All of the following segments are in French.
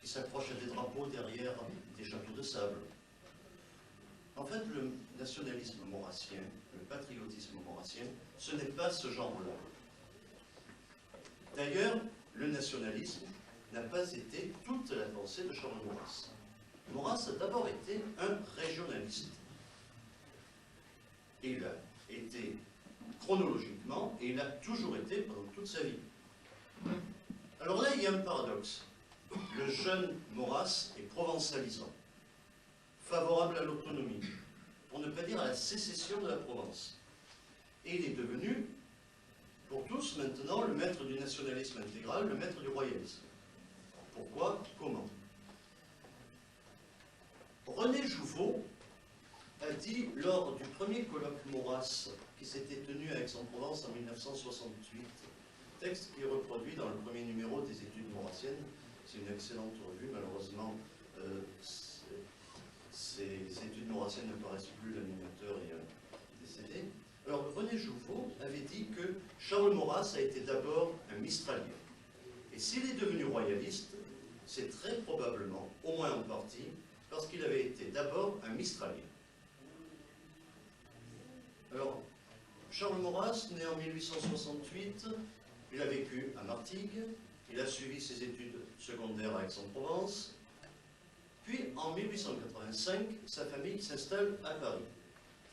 qui s'accrochent à des drapeaux derrière des châteaux de sable. En fait, le nationalisme maurassien, le patriotisme maurassien, ce n'est pas ce genre-là. D'ailleurs, le nationalisme n'a pas été toute la pensée de Charles Maurras. Maurras a d'abord été un régionaliste. Et il a été chronologiquement, et il a toujours été pendant toute sa vie. Alors là, il y a un paradoxe. Le jeune Maurras est provençalisant, favorable à l'autonomie, pour ne pas dire à la sécession de la Provence. Et il est devenu, pour tous maintenant, le maître du nationalisme intégral, le maître du royalisme. Pourquoi? Comment? René Jouveau a dit lors du premier colloque Maurras qui s'était tenu à Aix-en-Provence en 1968, texte qui est reproduit dans le premier numéro des Études maurassiennes. C'est une excellente revue, malheureusement ces Études maurassiennes ne paraissent plus, l'animateur est décédé. Alors René Jouveau avait dit que Charles Maurras a été d'abord un mistralien. Et s'il est devenu royaliste, c'est très probablement, au moins en partie, parce qu'il avait été d'abord un mistralien. Alors, Charles Maurras, né en 1868, il a vécu à Martigues, il a suivi ses études secondaires à Aix-en-Provence, puis en 1885, sa famille s'installe à Paris.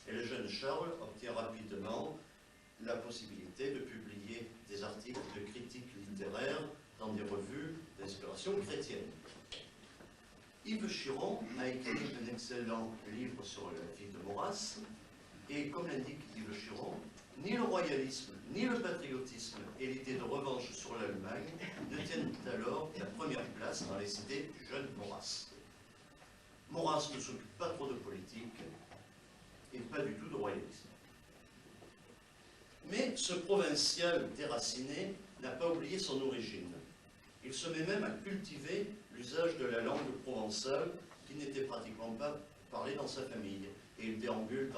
Et le jeune Charles obtient rapidement la possibilité de publier des articles de critique littéraire dans des revues d'inspiration chrétienne. Yves Chiron a écrit un excellent livre sur la vie de Maurras, et comme l'indique Yves Chiron, ni le royalisme, ni le patriotisme et l'idée de revanche sur l'Allemagne ne tiennent alors la première place dans les idées du jeune Maurras. Maurras ne s'occupe pas trop de politique et pas du tout de royalisme. Mais ce provincial déraciné n'a pas oublié son origine. Il se met même à cultiver l'usage de la langue provençale qui n'était pratiquement pas parlée dans sa famille. Et il déambule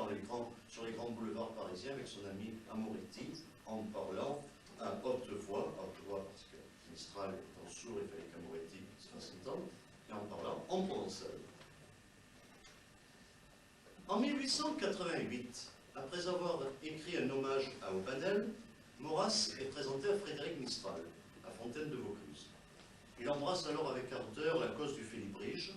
sur les grands boulevards parisiens avec son ami Amoretti en parlant à haute voix parce que Mistral étant sourd, il fallait qu'Amoretti se fasse entendre, et en parlant en provençal. En 1888, après avoir écrit un hommage à Aubanel, Maurras est présenté à Frédéric Mistral, à Fontaine-de-Vaucluse. Il embrasse alors avec ardeur la cause du Félibrige,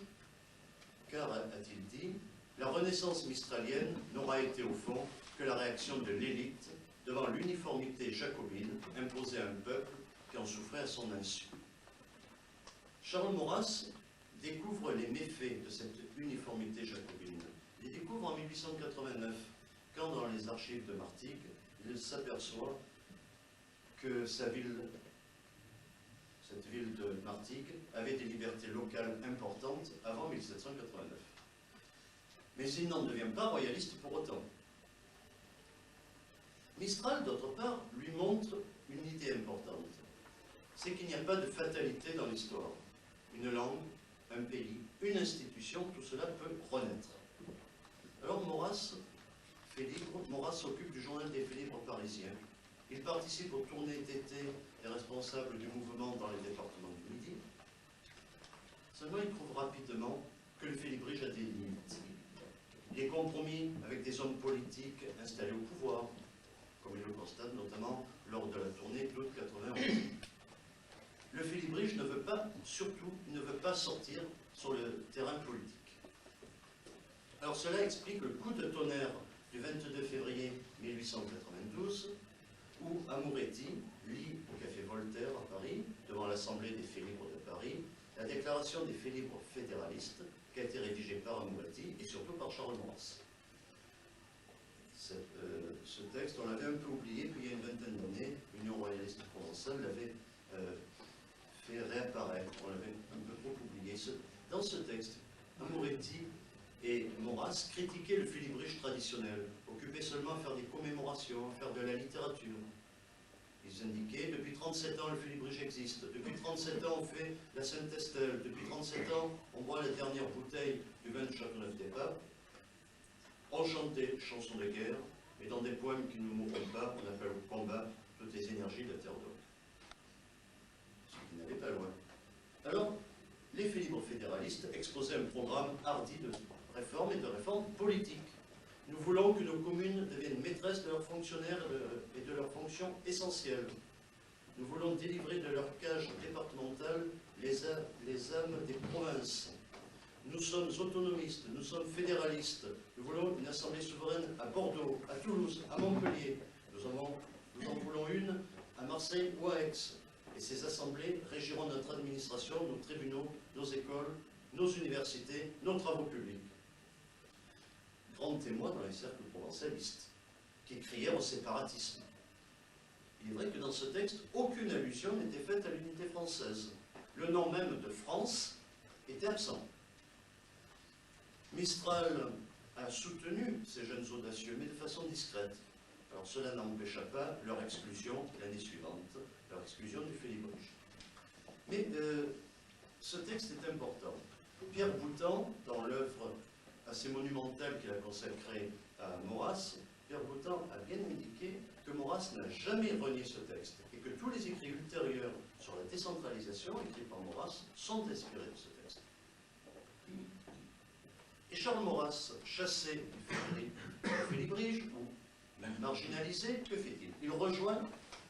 car, a-t-il dit, la renaissance mistralienne n'aura été au fond que la réaction de l'élite devant l'uniformité jacobine imposée à un peuple qui en souffrait à son insu. Charles Maurras découvre les méfaits de cette uniformité jacobine. Il les découvre en 1889, quand dans les archives de Martigues, il s'aperçoit que cette ville de Martigues avait des libertés locales importantes avant 1789. Mais il n'en devient pas royaliste pour autant. Mistral, d'autre part, lui montre une idée importante. C'est qu'il n'y a pas de fatalité dans l'histoire. Une langue, un pays, une institution, tout cela peut renaître. Alors Maurras s'occupe du journal des Faits libres parisiens. Il participe aux tournées d'été des responsables du mouvement dans les départements du Midi. Seulement, il trouve rapidement que le Félibrige a des limites. Les compromis avec des hommes politiques installés au pouvoir, comme il le constate notamment lors de la tournée d'août 91. Le Félibrige ne veut pas sortir sur le terrain politique. Alors cela explique le coup de tonnerre du 22 février 1892, où Amoretti lit au Café Voltaire à Paris, devant l'Assemblée des Faits libres de Paris, la déclaration des Faits libres fédéralistes qui a été rédigée par Amoretti et surtout par Charles Maurras. Ce texte, on l'avait un peu oublié, puis il y a une vingtaine d'années, l'Union royaliste provençale l'avait fait réapparaître. On l'avait un peu trop oublié. Dans ce texte, Amoretti et Maurras critiquaient le Félibrige traditionnel, occupés seulement à faire des commémorations, à faire de la littérature. Ils indiquaient, depuis 37 ans, le Félibrige existe. Depuis 37 ans, on fait la Sainte-Estelle. Depuis 37 ans, on boit la dernière bouteille du vin de Châteauneuf-des-Papes. On chantait chansons de guerre, et dans des poèmes qui ne nous mourront pas, on appelle au combat toutes les énergies de la terre d'eau. Ce qui n'allait pas loin. Alors, les libres-fédéralistes exposaient un programme hardi de réforme et de réforme politique. Nous voulons que nos communes deviennent maîtresses de leurs fonctionnaires et de leurs fonctions essentielles. Nous voulons délivrer de leur cage départementale les âmes des provinces. Nous sommes autonomistes, nous sommes fédéralistes. Nous voulons une assemblée souveraine à Bordeaux, à Toulouse, à Montpellier. Nous en voulons une à Marseille ou à Aix. Et ces assemblées régiront notre administration, nos tribunaux, nos écoles, nos universités, nos travaux publics. Grand témoin dans les cercles provençalistes, qui crièrent au séparatisme. Il est vrai que dans ce texte, aucune allusion n'était faite à l'unité française. Le nom même de France était absent. Mistral a soutenu ces jeunes audacieux, mais de façon discrète. Alors cela n'empêcha pas leur exclusion l'année suivante, leur exclusion du Félibrige. Mais ce texte est important. Pierre Boutan, dans l'œuvre assez monumentale qu'il a consacrée à Maurras, Pierre Boutan a bien indiqué que Maurras n'a jamais renié ce texte et que tous les écrits ultérieurs sur la décentralisation, écrits par Maurras, sont inspirés de ce texte. Et Charles Maurras, chassé du Félibrige, ou même marginalisé, que fait-il? Il rejoint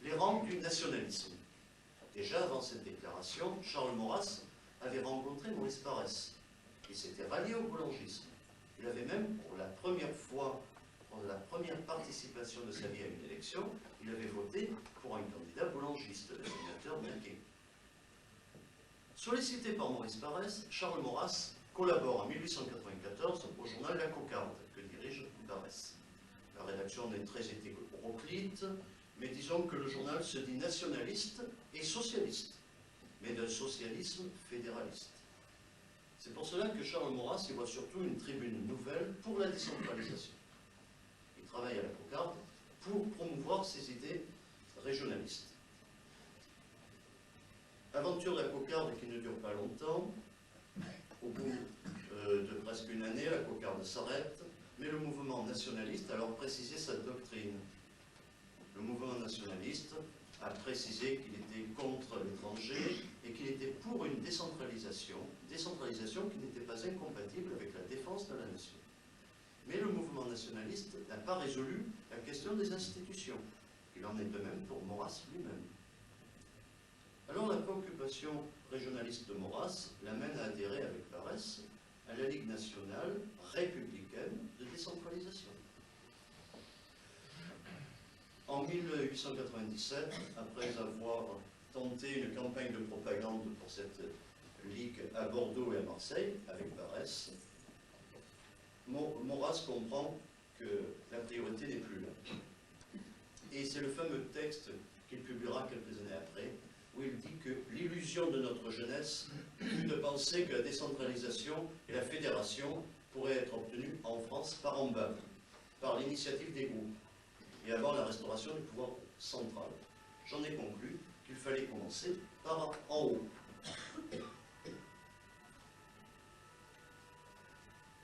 les rangs du nationalisme. Déjà avant cette déclaration, Charles Maurras avait rencontré Maurice Paresse. Il s'était rallié au boulangisme. Il avait même, pour la première fois, pour la première participation de sa vie à une élection, il avait voté pour un candidat boulangiste, le sénateur Naquet. Sollicité par Maurice Paresse, Charles Maurras collabore en 1894 au journal La Cocarde, que dirige Paresse. La rédaction n'est très hétéroclite, mais disons que le journal se dit nationaliste et socialiste, mais d'un socialisme fédéraliste. C'est pour cela que Charles Maurras y voit surtout une tribune nouvelle pour la décentralisation. Il travaille à La Cocarde pour promouvoir ses idées régionalistes. Aventure de La Cocarde qui ne dure pas longtemps. Au bout de presque une année, La Cocarde s'arrête, mais le mouvement nationaliste a alors précisé sa doctrine. Le mouvement nationaliste a précisé qu'il était contre l'étranger et qu'il était pour une décentralisation qui n'était pas incompatible avec la défense de la nation. Mais le mouvement nationaliste n'a pas résolu la question des institutions. Il en est de même pour Maurras lui-même. Alors la préoccupation régionaliste de Maurras l'amène à adhérer avec Paresse à la Ligue nationale républicaine de décentralisation. En 1897, après avoir tenté une campagne de propagande pour cette ligue à Bordeaux et à Marseille, avec Paresse, Maurras comprend que la priorité n'est plus là. Et c'est le fameux texte qu'il publiera quelques années après, où il dit que l'illusion de notre jeunesse fut de penser que la décentralisation et la fédération pourraient être obtenues en France par en bas, par l'initiative des groupes, et avant la restauration du pouvoir central. J'en ai conclu qu'il fallait commencer par en haut.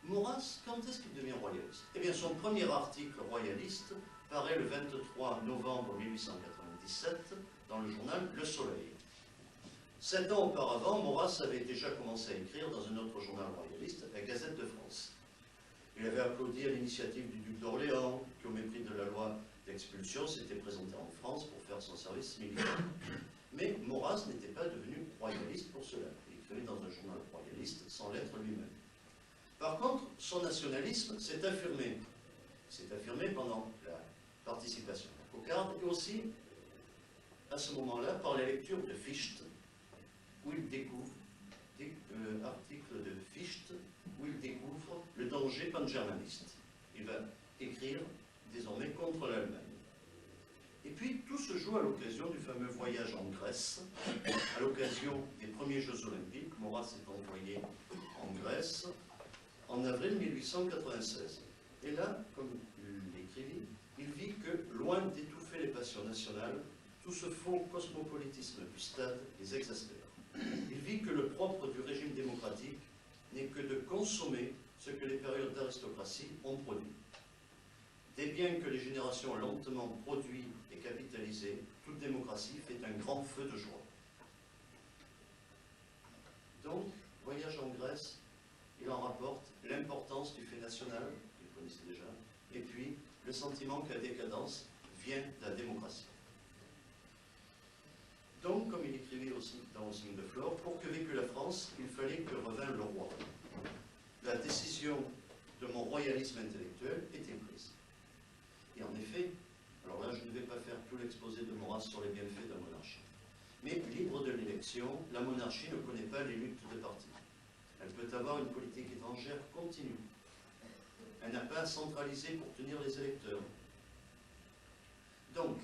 Maurras, quand est-ce qu'il devient royaliste? Eh bien, son premier article royaliste paraît le 23 novembre 1897 dans le journal Le Soleil. 7 ans auparavant, Maurras avait déjà commencé à écrire dans un autre journal royaliste, la Gazette de France. Il avait applaudi à l'initiative du duc d'Orléans, qui, au mépris de la loi d'expulsion, s'était présenté en France pour faire son service militaire. Mais Maurras n'était pas devenu royaliste pour cela. Il écrivait dans un journal royaliste sans l'être lui-même. Par contre, son nationalisme s'est affirmé. Il s'est affirmé pendant la participation à la Cocarde et aussi, à ce moment-là, par la lecture de Fichte, où il découvre, article de Fichte, où il découvre le danger pangermaniste. Il va écrire désormais contre l'Allemagne. Et puis, tout se joue à l'occasion du fameux voyage en Grèce, à l'occasion des premiers Jeux Olympiques. Maurras est envoyé en Grèce en avril 1896. Et là, comme il l'écrivit, il vit que, loin d'étouffer les passions nationales, tout ce faux cosmopolitisme du stade les exaspère. Il vit que le propre du régime démocratique n'est que de consommer ce que les périodes d'aristocratie ont produit. Des biens que les générations ont lentement produits et capitalisés, toute démocratie fait un grand feu de joie. Donc, voyage en Grèce, il en rapporte l'importance du fait national, qu'il connaissait déjà, et puis le sentiment que la décadence vient de la démocratie. Donc, comme il écrivait aussi dans Au signe de Flore, pour que vécût la France, il fallait que revînt le roi. La décision de mon royalisme intellectuel était prise. Et en effet, alors là je ne vais pas faire tout l'exposé de Maurras sur les bienfaits de la monarchie, mais libre de l'élection, la monarchie ne connaît pas les luttes de parti. Elle peut avoir une politique étrangère continue. Elle n'a pas à centraliser pour tenir les électeurs. Donc,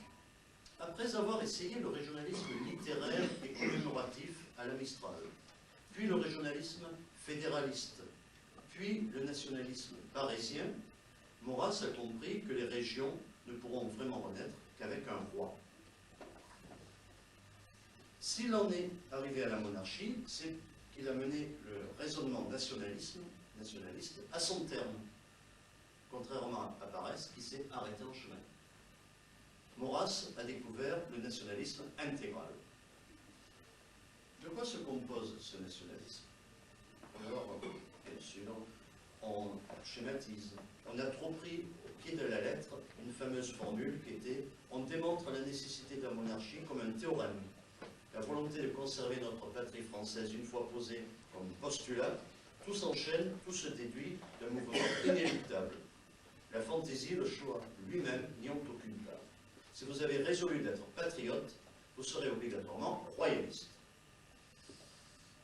après avoir essayé le régionalisme littéraire et commémoratif à la Mistral, puis le régionalisme fédéraliste, puis le nationalisme parisien, Maurras a compris que les régions ne pourront vraiment renaître qu'avec un roi. S'il en est arrivé à la monarchie, c'est qu'il a mené le raisonnement nationaliste à son terme, contrairement à Paresse qui s'est arrêté en chemin. Maurras a découvert le nationalisme intégral. De quoi se compose ce nationalisme? Alors, bien sûr, on schématise. On a trop pris au pied de la lettre une fameuse formule qui était « On démontre la nécessité de la monarchie comme un théorème ». La volonté de conserver notre patrie française une fois posée comme postulat, tout s'enchaîne, tout se déduit d'un mouvement inéluctable. La fantaisie, le choix lui-même n'y ont aucune part. Si vous avez résolu d'être patriote, vous serez obligatoirement royaliste.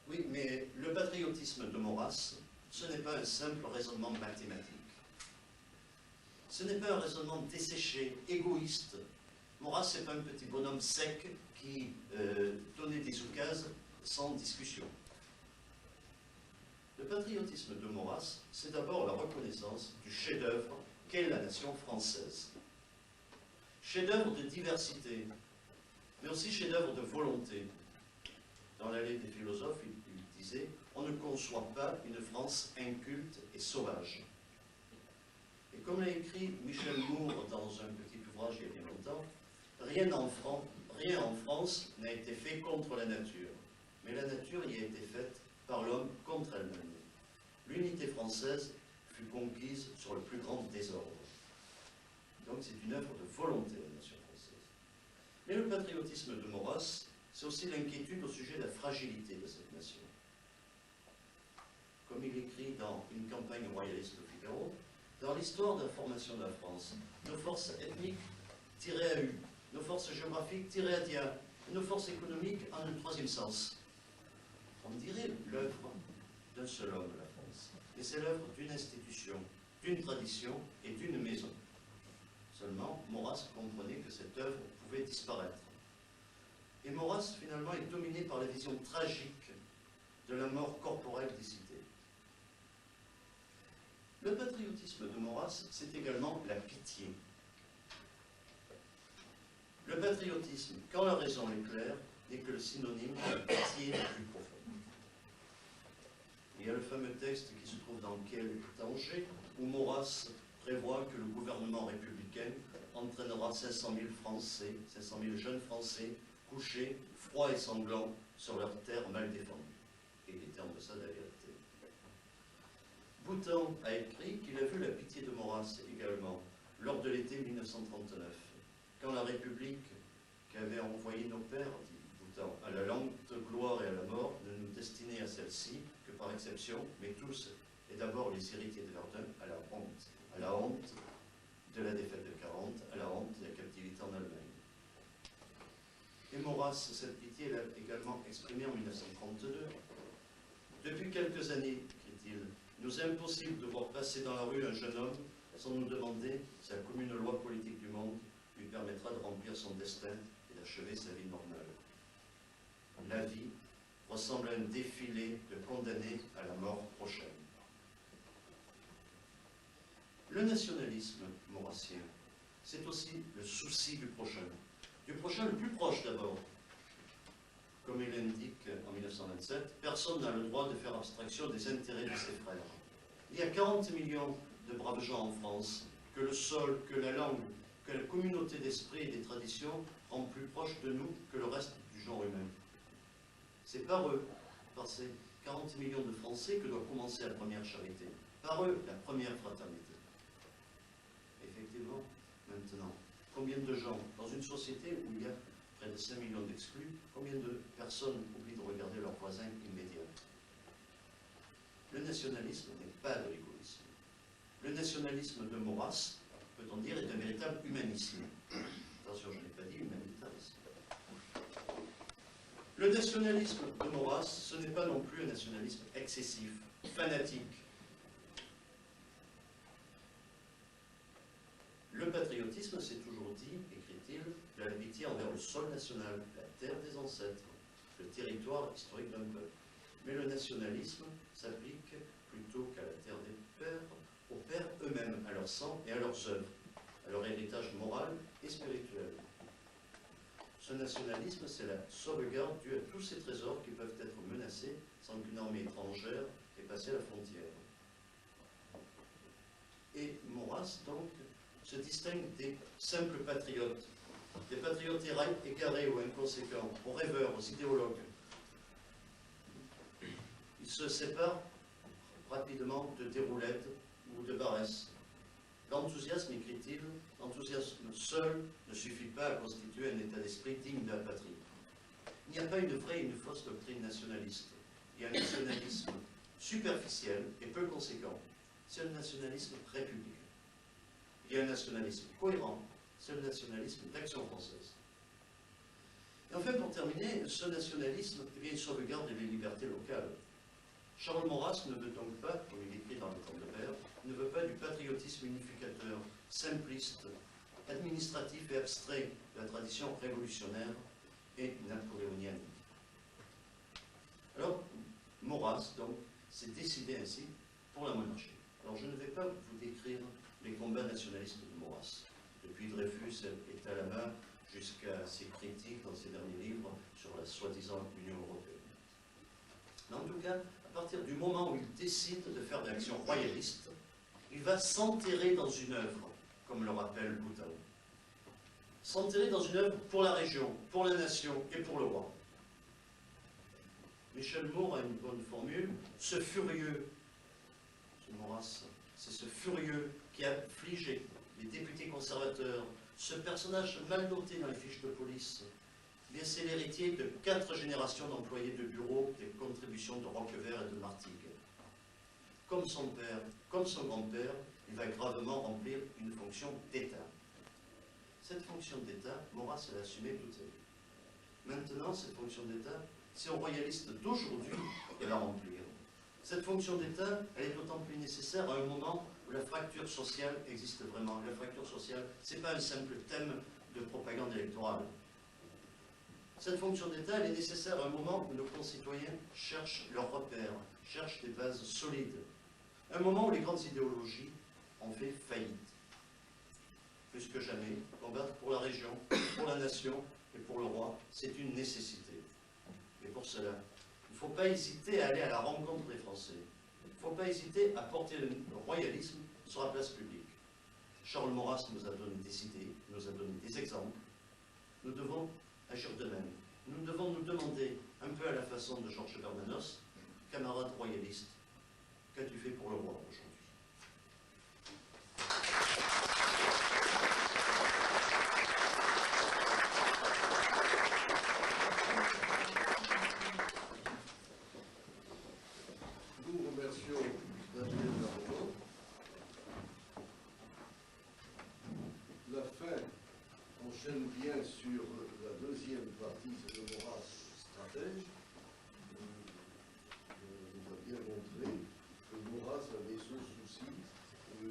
Oui, mais le patriotisme de Maurras, ce n'est pas un simple raisonnement mathématique. Ce n'est pas un raisonnement desséché, égoïste. Maurras, n'est pas un petit bonhomme sec qui donnait des oukases sans discussion. Le patriotisme de Maurras, c'est d'abord la reconnaissance du chef-d'œuvre qu'est la nation française. Chef-d'œuvre de diversité, mais aussi chef-d'œuvre de volonté. Dans l'allée des philosophes, il disait « On ne conçoit pas une France inculte et sauvage ». Et comme l'a écrit Michel Moore dans un petit ouvrage il y a bien longtemps, rien en France n'a été fait contre la nature, mais la nature y a été faite par l'homme contre elle-même. L'unité française fut conquise sur le plus grand désordre. Donc c'est une œuvre de volonté, la nation française. Mais le patriotisme de Maurras, c'est aussi l'inquiétude au sujet de la fragilité de cette nation. Comme il écrit dans Une campagne royaliste au Figaro, dans l'histoire de la formation de la France, nos forces ethniques tirées à U, nos forces géographiques tirées à dia, et nos forces économiques en un troisième sens. On dirait l'œuvre d'un seul homme, la France. Et c'est l'œuvre d'une institution, d'une tradition et d'une maison. Seulement, Maurras comprenait que cette œuvre pouvait disparaître. Et Maurras, finalement, est dominé par la vision tragique de la mort corporelle des cités. Le patriotisme de Maurras, c'est également la pitié. Le patriotisme, quand la raison est claire, n'est que le synonyme de la pitié la plus profonde. Il y a le fameux texte qui se trouve dans Quel danger, où Maurras prévoit que le gouvernement républicain entraînera 500 000 Français, 500 000 jeunes Français, couchés, froids et sanglants, sur leur terre mal défendue. Et il était en deçà de la vérité. Boutan a écrit qu'il a vu la pitié de Maurras également, lors de l'été 1939, quand la République qu'avaient envoyé nos pères, dit Boutan, à la lente gloire et à la mort, ne nous destinait à celle-ci que par exception, mais tous, et d'abord les héritiers de Verdun, à la honte de la défaite de 40, à la honte de la captivité en Allemagne. Et Maurras, cette pitié, l'a également exprimée en 1932. Depuis quelques années, crie-t-il, nous est impossible de voir passer dans la rue un jeune homme sans nous demander si la commune loi politique du monde lui permettra de remplir son destin et d'achever sa vie normale. La vie ressemble à un défilé de condamnés à la mort prochaine. Le nationalisme maurassien, c'est aussi le souci du prochain le plus proche d'abord. Comme il l'indique en 1927, personne n'a le droit de faire abstraction des intérêts de ses frères. Il y a 40 millions de braves gens en France, que le sol, que la langue, que la communauté d'esprit et des traditions rend plus proche de nous que le reste du genre humain. C'est par eux, par ces 40 millions de Français que doit commencer la première charité. Par eux, la première fraternité. Effectivement, maintenant, combien de gens, dans une société où il y a près de 5 millions d'exclus, combien de personnes oublient de regarder leurs voisins immédiats? Le nationalisme n'est pas de l'égoïsme. Le nationalisme de Maurras, peut-on dire, est un véritable humanisme. Attention, je n'ai pas dit humanitarisme. Le nationalisme de Maurras, ce n'est pas non plus un nationalisme excessif, fanatique. Le patriotisme, c'est toujours dit, écrit-il, de l'amitié envers le sol national, la terre des ancêtres, le territoire historique d'un peuple. Mais le nationalisme s'applique plutôt qu'à la terre des pères, aux pères eux-mêmes, à leur sang et à leurs œuvres, à leur héritage moral et spirituel. Ce nationalisme, c'est la sauvegarde due à tous ces trésors qui peuvent être menacés sans qu'une armée étrangère ait passé la frontière. Et Maurras, donc, se distingue des simples patriotes, des patriotes égarés ou inconséquents, aux rêveurs, aux idéologues. Il se sépare rapidement de Déroulède ou de Barès. L'enthousiasme, écrit-il, l'enthousiasme seul ne suffit pas à constituer un état d'esprit digne de la patrie. Il n'y a pas une vraie et une fausse doctrine nationaliste. Il y a un nationalisme superficiel et peu conséquent. C'est le nationalisme républicain. Il y a un nationalisme cohérent, c'est le nationalisme d'Action française. Et enfin, pour terminer, ce nationalisme, eh bien, il sauvegarde les libertés locales. Charles Maurras ne veut donc pas, comme il écrit dans le Temps de Père, ne veut pas du patriotisme unificateur, simpliste, administratif et abstrait de la tradition révolutionnaire et napoléonienne. Alors, Maurras, donc, s'est décidé ainsi pour la monarchie. Alors, je ne vais pas vous décrire les combats nationalistes de Maurras, depuis Dreyfus et Talama jusqu'à ses critiques dans ses derniers livres sur la soi-disant Union européenne. Mais en tout cas, à partir du moment où il décide de faire de l'action royaliste, il va s'enterrer dans une œuvre, comme le rappelle Boutin. S'enterrer dans une œuvre pour la région, pour la nation et pour le roi. Michel Moore a une bonne formule, ce furieux, ce Maurras, c'est ce furieux qui a affligé les députés conservateurs, ce personnage mal noté dans les fiches de police, bien c'est l'héritier de 4 générations d'employés de bureau des contributions de Roquevert et de Martigues. Comme son père, comme son grand-père, il va gravement remplir une fonction d'État. Cette fonction d'État, Maurras l'a assumée toute sa vie. Maintenant, cette fonction d'État, c'est aux royalistes d'aujourd'hui de la remplir. Cette fonction d'État, elle est d'autant plus nécessaire à un moment où la fracture sociale existe vraiment. La fracture sociale, ce n'est pas un simple thème de propagande électorale. Cette fonction d'État, elle est nécessaire à un moment où nos concitoyens cherchent leurs repères, cherchent des bases solides. Un moment où les grandes idéologies ont fait faillite. Plus que jamais, combattre pour la région, pour la nation et pour le roi, c'est une nécessité. Et pour cela, il ne faut pas hésiter à aller à la rencontre des Français. Il ne faut pas hésiter à porter le royalisme sur la place publique. Charles Maurras nous a donné des idées, nous a donné des exemples. Nous devons agir de même. Nous devons nous demander, un peu à la façon de Georges Bernanos, camarade royaliste, qu'as-tu fait pour le roi aujourd'hui? Nous remercions Daniel Larreau. La fin enchaîne bien sur la deuxième partie de Maurras stratège. Nous a bien montré que Maurras avait ce souci de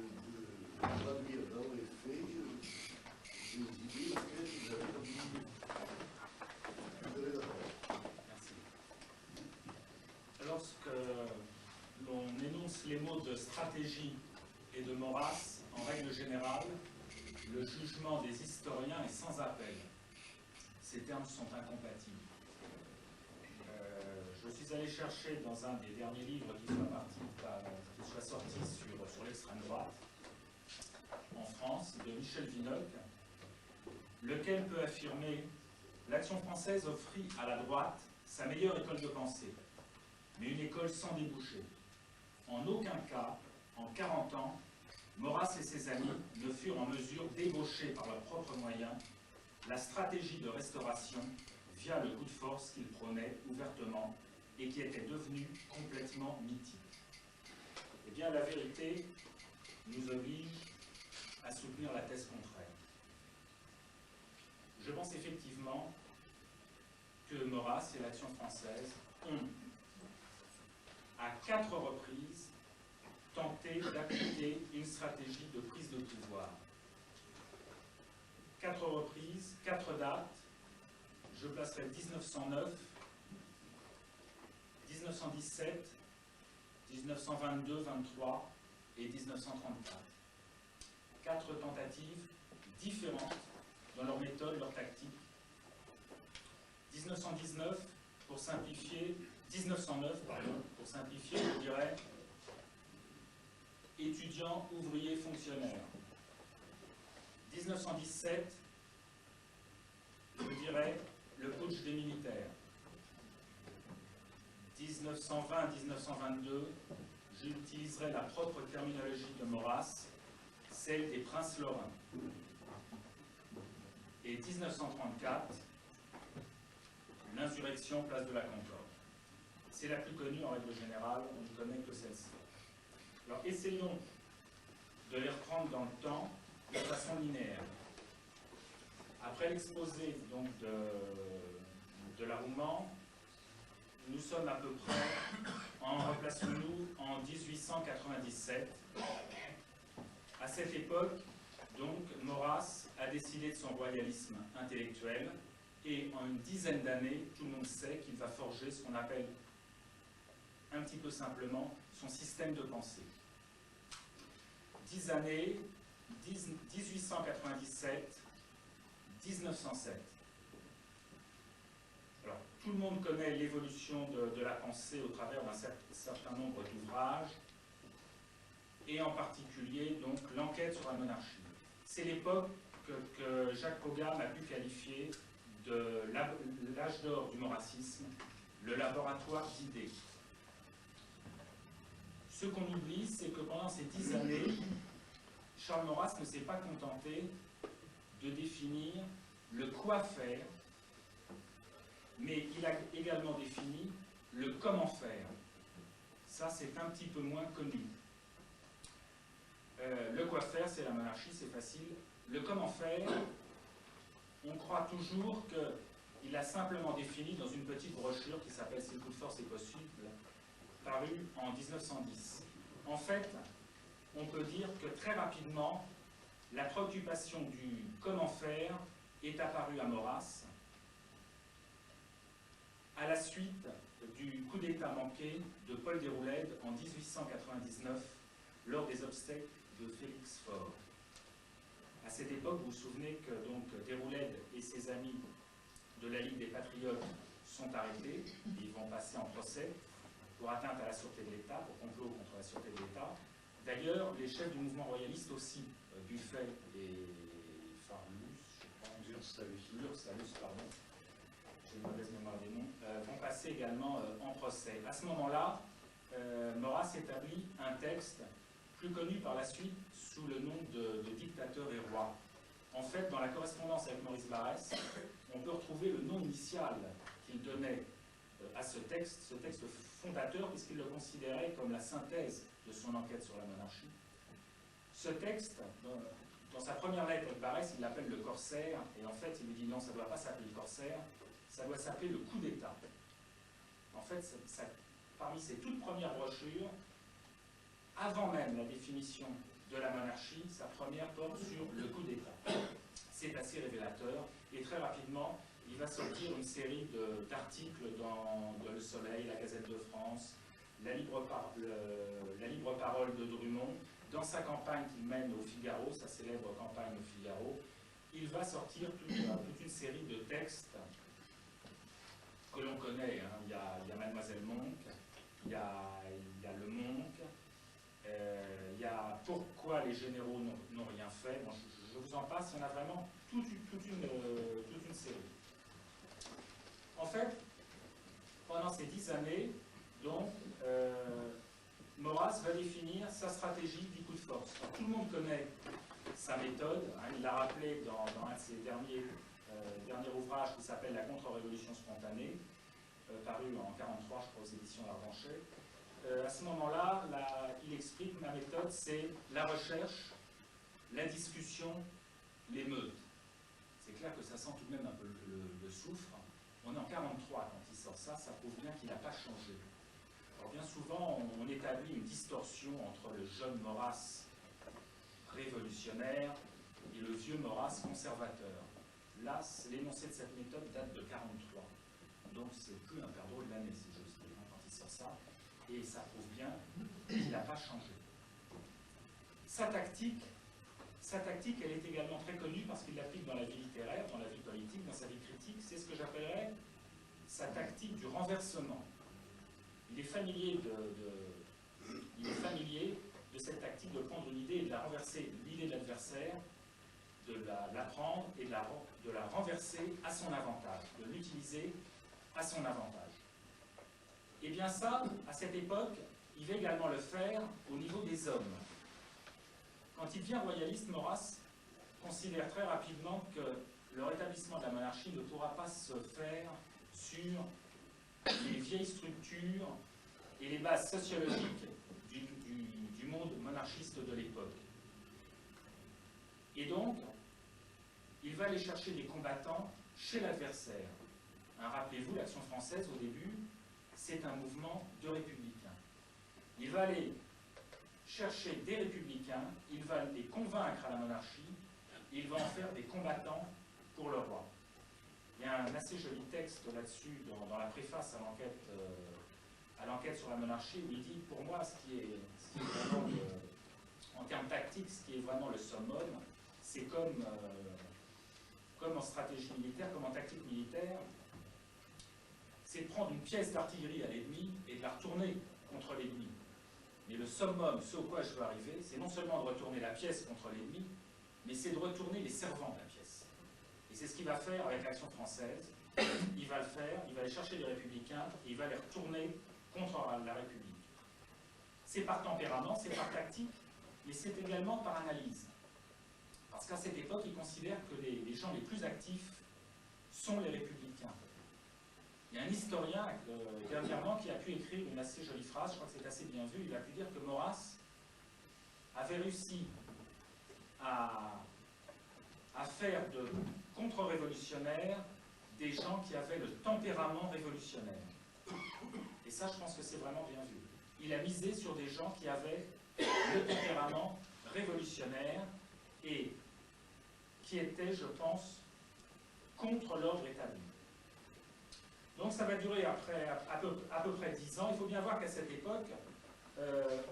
traduire dans les faits des idées auxquelles il avait contribué. Vous avez la parole. Merci. Lorsque l'on énonce les mots de stratégie et de Maurras, en règle générale, le jugement des historiens est sans appel. Ces termes sont incompatibles. Je suis allé chercher dans un des derniers livres qui soit sorti sur l'extrême droite, en France, de Michel Vinocq, lequel peut affirmer « L'Action française offrit à la droite sa meilleure école de pensée. mais une école sans débouché. En aucun cas, en 40 ans, Maurras et ses amis ne furent en mesure d'ébaucher par leurs propres moyens la stratégie de restauration via le coup de force qu'ils prônaient ouvertement et qui était devenue complètement mythique. Eh bien, la vérité nous oblige à soutenir la thèse contraire. Je pense effectivement que Maurras et l'Action française ont, à 4 reprises, tenté d'appliquer une stratégie de prise de pouvoir. 4 reprises, 4 dates, je placerai 1909, 1917, 1922, 23 et 1934. 4 tentatives différentes dans leur méthode, leur tactique. 1909, pour simplifier, je dirais étudiants, ouvriers, fonctionnaires. 1917, je dirais le putsch des militaires. 1920-1922, j'utiliserai la propre terminologie de Maurras, celle des princes lorrains. Et 1934, l'insurrection place de la Concorde. C'est la plus connue en règle générale, on ne connaît que celle-ci. Alors essayons de les reprendre dans le temps de façon linéaire. Après l'exposé donc de l'Arouman, nous sommes à peu près, replaçons-nous en 1897. À cette époque, donc, Maurras a décidé de son royalisme intellectuel et en une dizaine d'années, tout le monde sait qu'il va forger ce qu'on appelle un petit peu simplement son système de pensée. 10 années, 1897, 1907. Alors, tout le monde connaît l'évolution de la pensée au travers d'un certain nombre d'ouvrages, et en particulier donc l'enquête sur la monarchie. C'est l'époque que Jacques Pogam a pu qualifier de l'âge d'or du maurassisme, le laboratoire d'idées. Ce qu'on oublie, c'est que pendant ces 10 années, Charles Maurras ne s'est pas contenté de définir le quoi faire, mais il a également défini le comment faire. Ça, c'est un petit peu moins connu. Le quoi faire, c'est la monarchie, c'est facile. Le comment faire, on croit toujours qu'il a simplement défini dans une petite brochure qui s'appelle « Si le coup de force est possible », parue en 1910. En fait, on peut dire que très rapidement, la préoccupation du comment faire est apparue à Maurras à la suite du coup d'État manqué de Paul Déroulède en 1899 lors des obsèques de Félix Faure. À cette époque, vous vous souvenez que donc Déroulède et ses amis de la Ligue des Patriotes sont arrêtés, et ils vont passer en procès pour atteinte à la sûreté de l'État, pour complot contre la sûreté de l'État. D'ailleurs, les chefs du mouvement royaliste aussi, Buffet et Farlus, je pense, Lursalus, pardon, j'ai une mauvaise mémoire des noms, vont passer également en procès. À ce moment-là, Maurras établit un texte plus connu par la suite sous le nom de Dictateur et Roi. En fait, dans la correspondance avec Maurice Barrès, on peut retrouver le nom initial qu'il donnait à ce texte fondateur, puisqu'il le considérait comme la synthèse de son enquête sur la monarchie. Ce texte, dans sa première lettre avec Barrès, il l'appelle le Corsaire, et en fait, il lui dit non, ça ne doit pas s'appeler le Corsaire, ça doit s'appeler le coup d'État. En fait, parmi ses toutes premières brochures, avant même la définition de la monarchie, sa première porte sur le coup d'État. C'est assez révélateur, et très rapidement, il va sortir une série d'articles dans Le Soleil, la Gazette de France, la libre parole de Drummond. Dans sa campagne qu'il mène au Figaro, sa célèbre campagne au Figaro, il va sortir toute une série de textes que l'on connaît. Hein. Il y a Mademoiselle Monk, il y a Le Monk, il y a Pourquoi les généraux n'ont rien fait. Bon, je vous en passe, il y en a vraiment toute une série. En fait, pendant ces 10 années, Donc, Maurras va définir sa stratégie du coup de force. Alors, tout le monde connaît sa méthode, hein, il l'a rappelé dans un de ses derniers ouvrages qui s'appelle La contre-révolution spontanée, paru en 1943, je crois, aux éditions Lardanchet. À ce moment-là, il explique ma méthode, c'est la recherche, la discussion, l'émeute. C'est clair que ça sent tout de même un peu le soufre. On est en 1943 quand il sort ça, ça prouve bien qu'il n'a pas changé. Alors bien souvent, on établit une distorsion entre le jeune Maurras révolutionnaire et le vieux Maurras conservateur. Là, l'énoncé de cette méthode date de 1943. Donc c'est plus un perdreau de l'année, si j'ose dire, quand il sort ça. Et ça prouve bien qu'il n'a pas changé. Sa tactique, elle est également très connue parce qu'il l'applique dans la vie littéraire, dans la vie politique, dans sa vie critique. C'est ce que j'appellerais sa tactique du renversement. Il est familier de cette tactique de prendre une idée et de la renverser, l'idée de l'adversaire, de la prendre et de la renverser à son avantage, de l'utiliser à son avantage. Et bien ça, à cette époque, il va également le faire au niveau des hommes. Quand il devient royaliste, Maurras considère très rapidement que le rétablissement de la monarchie ne pourra pas se faire sur les vieilles structures et les bases sociologiques du monde monarchiste de l'époque. Et donc, il va aller chercher des combattants chez l'adversaire. Hein, rappelez-vous, l'Action française, au début, c'est un mouvement de républicains. Il va aller chercher des républicains, il va les convaincre à la monarchie, et il va en faire des combattants pour le roi. Il y a un assez joli texte là-dessus dans la préface à l'enquête sur la monarchie où il dit, pour moi, ce qui est vraiment, en termes tactiques, ce qui est vraiment le summum, c'est comme en stratégie militaire, comme en tactique militaire, c'est de prendre une pièce d'artillerie à l'ennemi et de la retourner contre l'ennemi. Mais le summum, ce au quoi je veux arriver, c'est non seulement de retourner la pièce contre l'ennemi, mais c'est de retourner les servants de la pièce. Et c'est ce qu'il va faire avec l'Action française. Il va le faire, il va aller chercher les républicains et il va les retourner contre la République. C'est par tempérament, c'est par tactique, mais c'est également par analyse. Parce qu'à cette époque, il considère que les gens les plus actifs sont les républicains. Il y a un historien, dernièrement, qui a pu écrire une assez jolie phrase, je crois que c'est assez bien vu, il a pu dire que Maurras avait réussi à faire de contre-révolutionnaires des gens qui avaient le tempérament révolutionnaire. Et ça, je pense que c'est vraiment bien vu. Il a misé sur des gens qui avaient le tempérament révolutionnaire et qui étaient, je pense, contre l'ordre établi. Donc ça va durer après à peu près 10 ans. Il faut bien voir qu'à cette époque,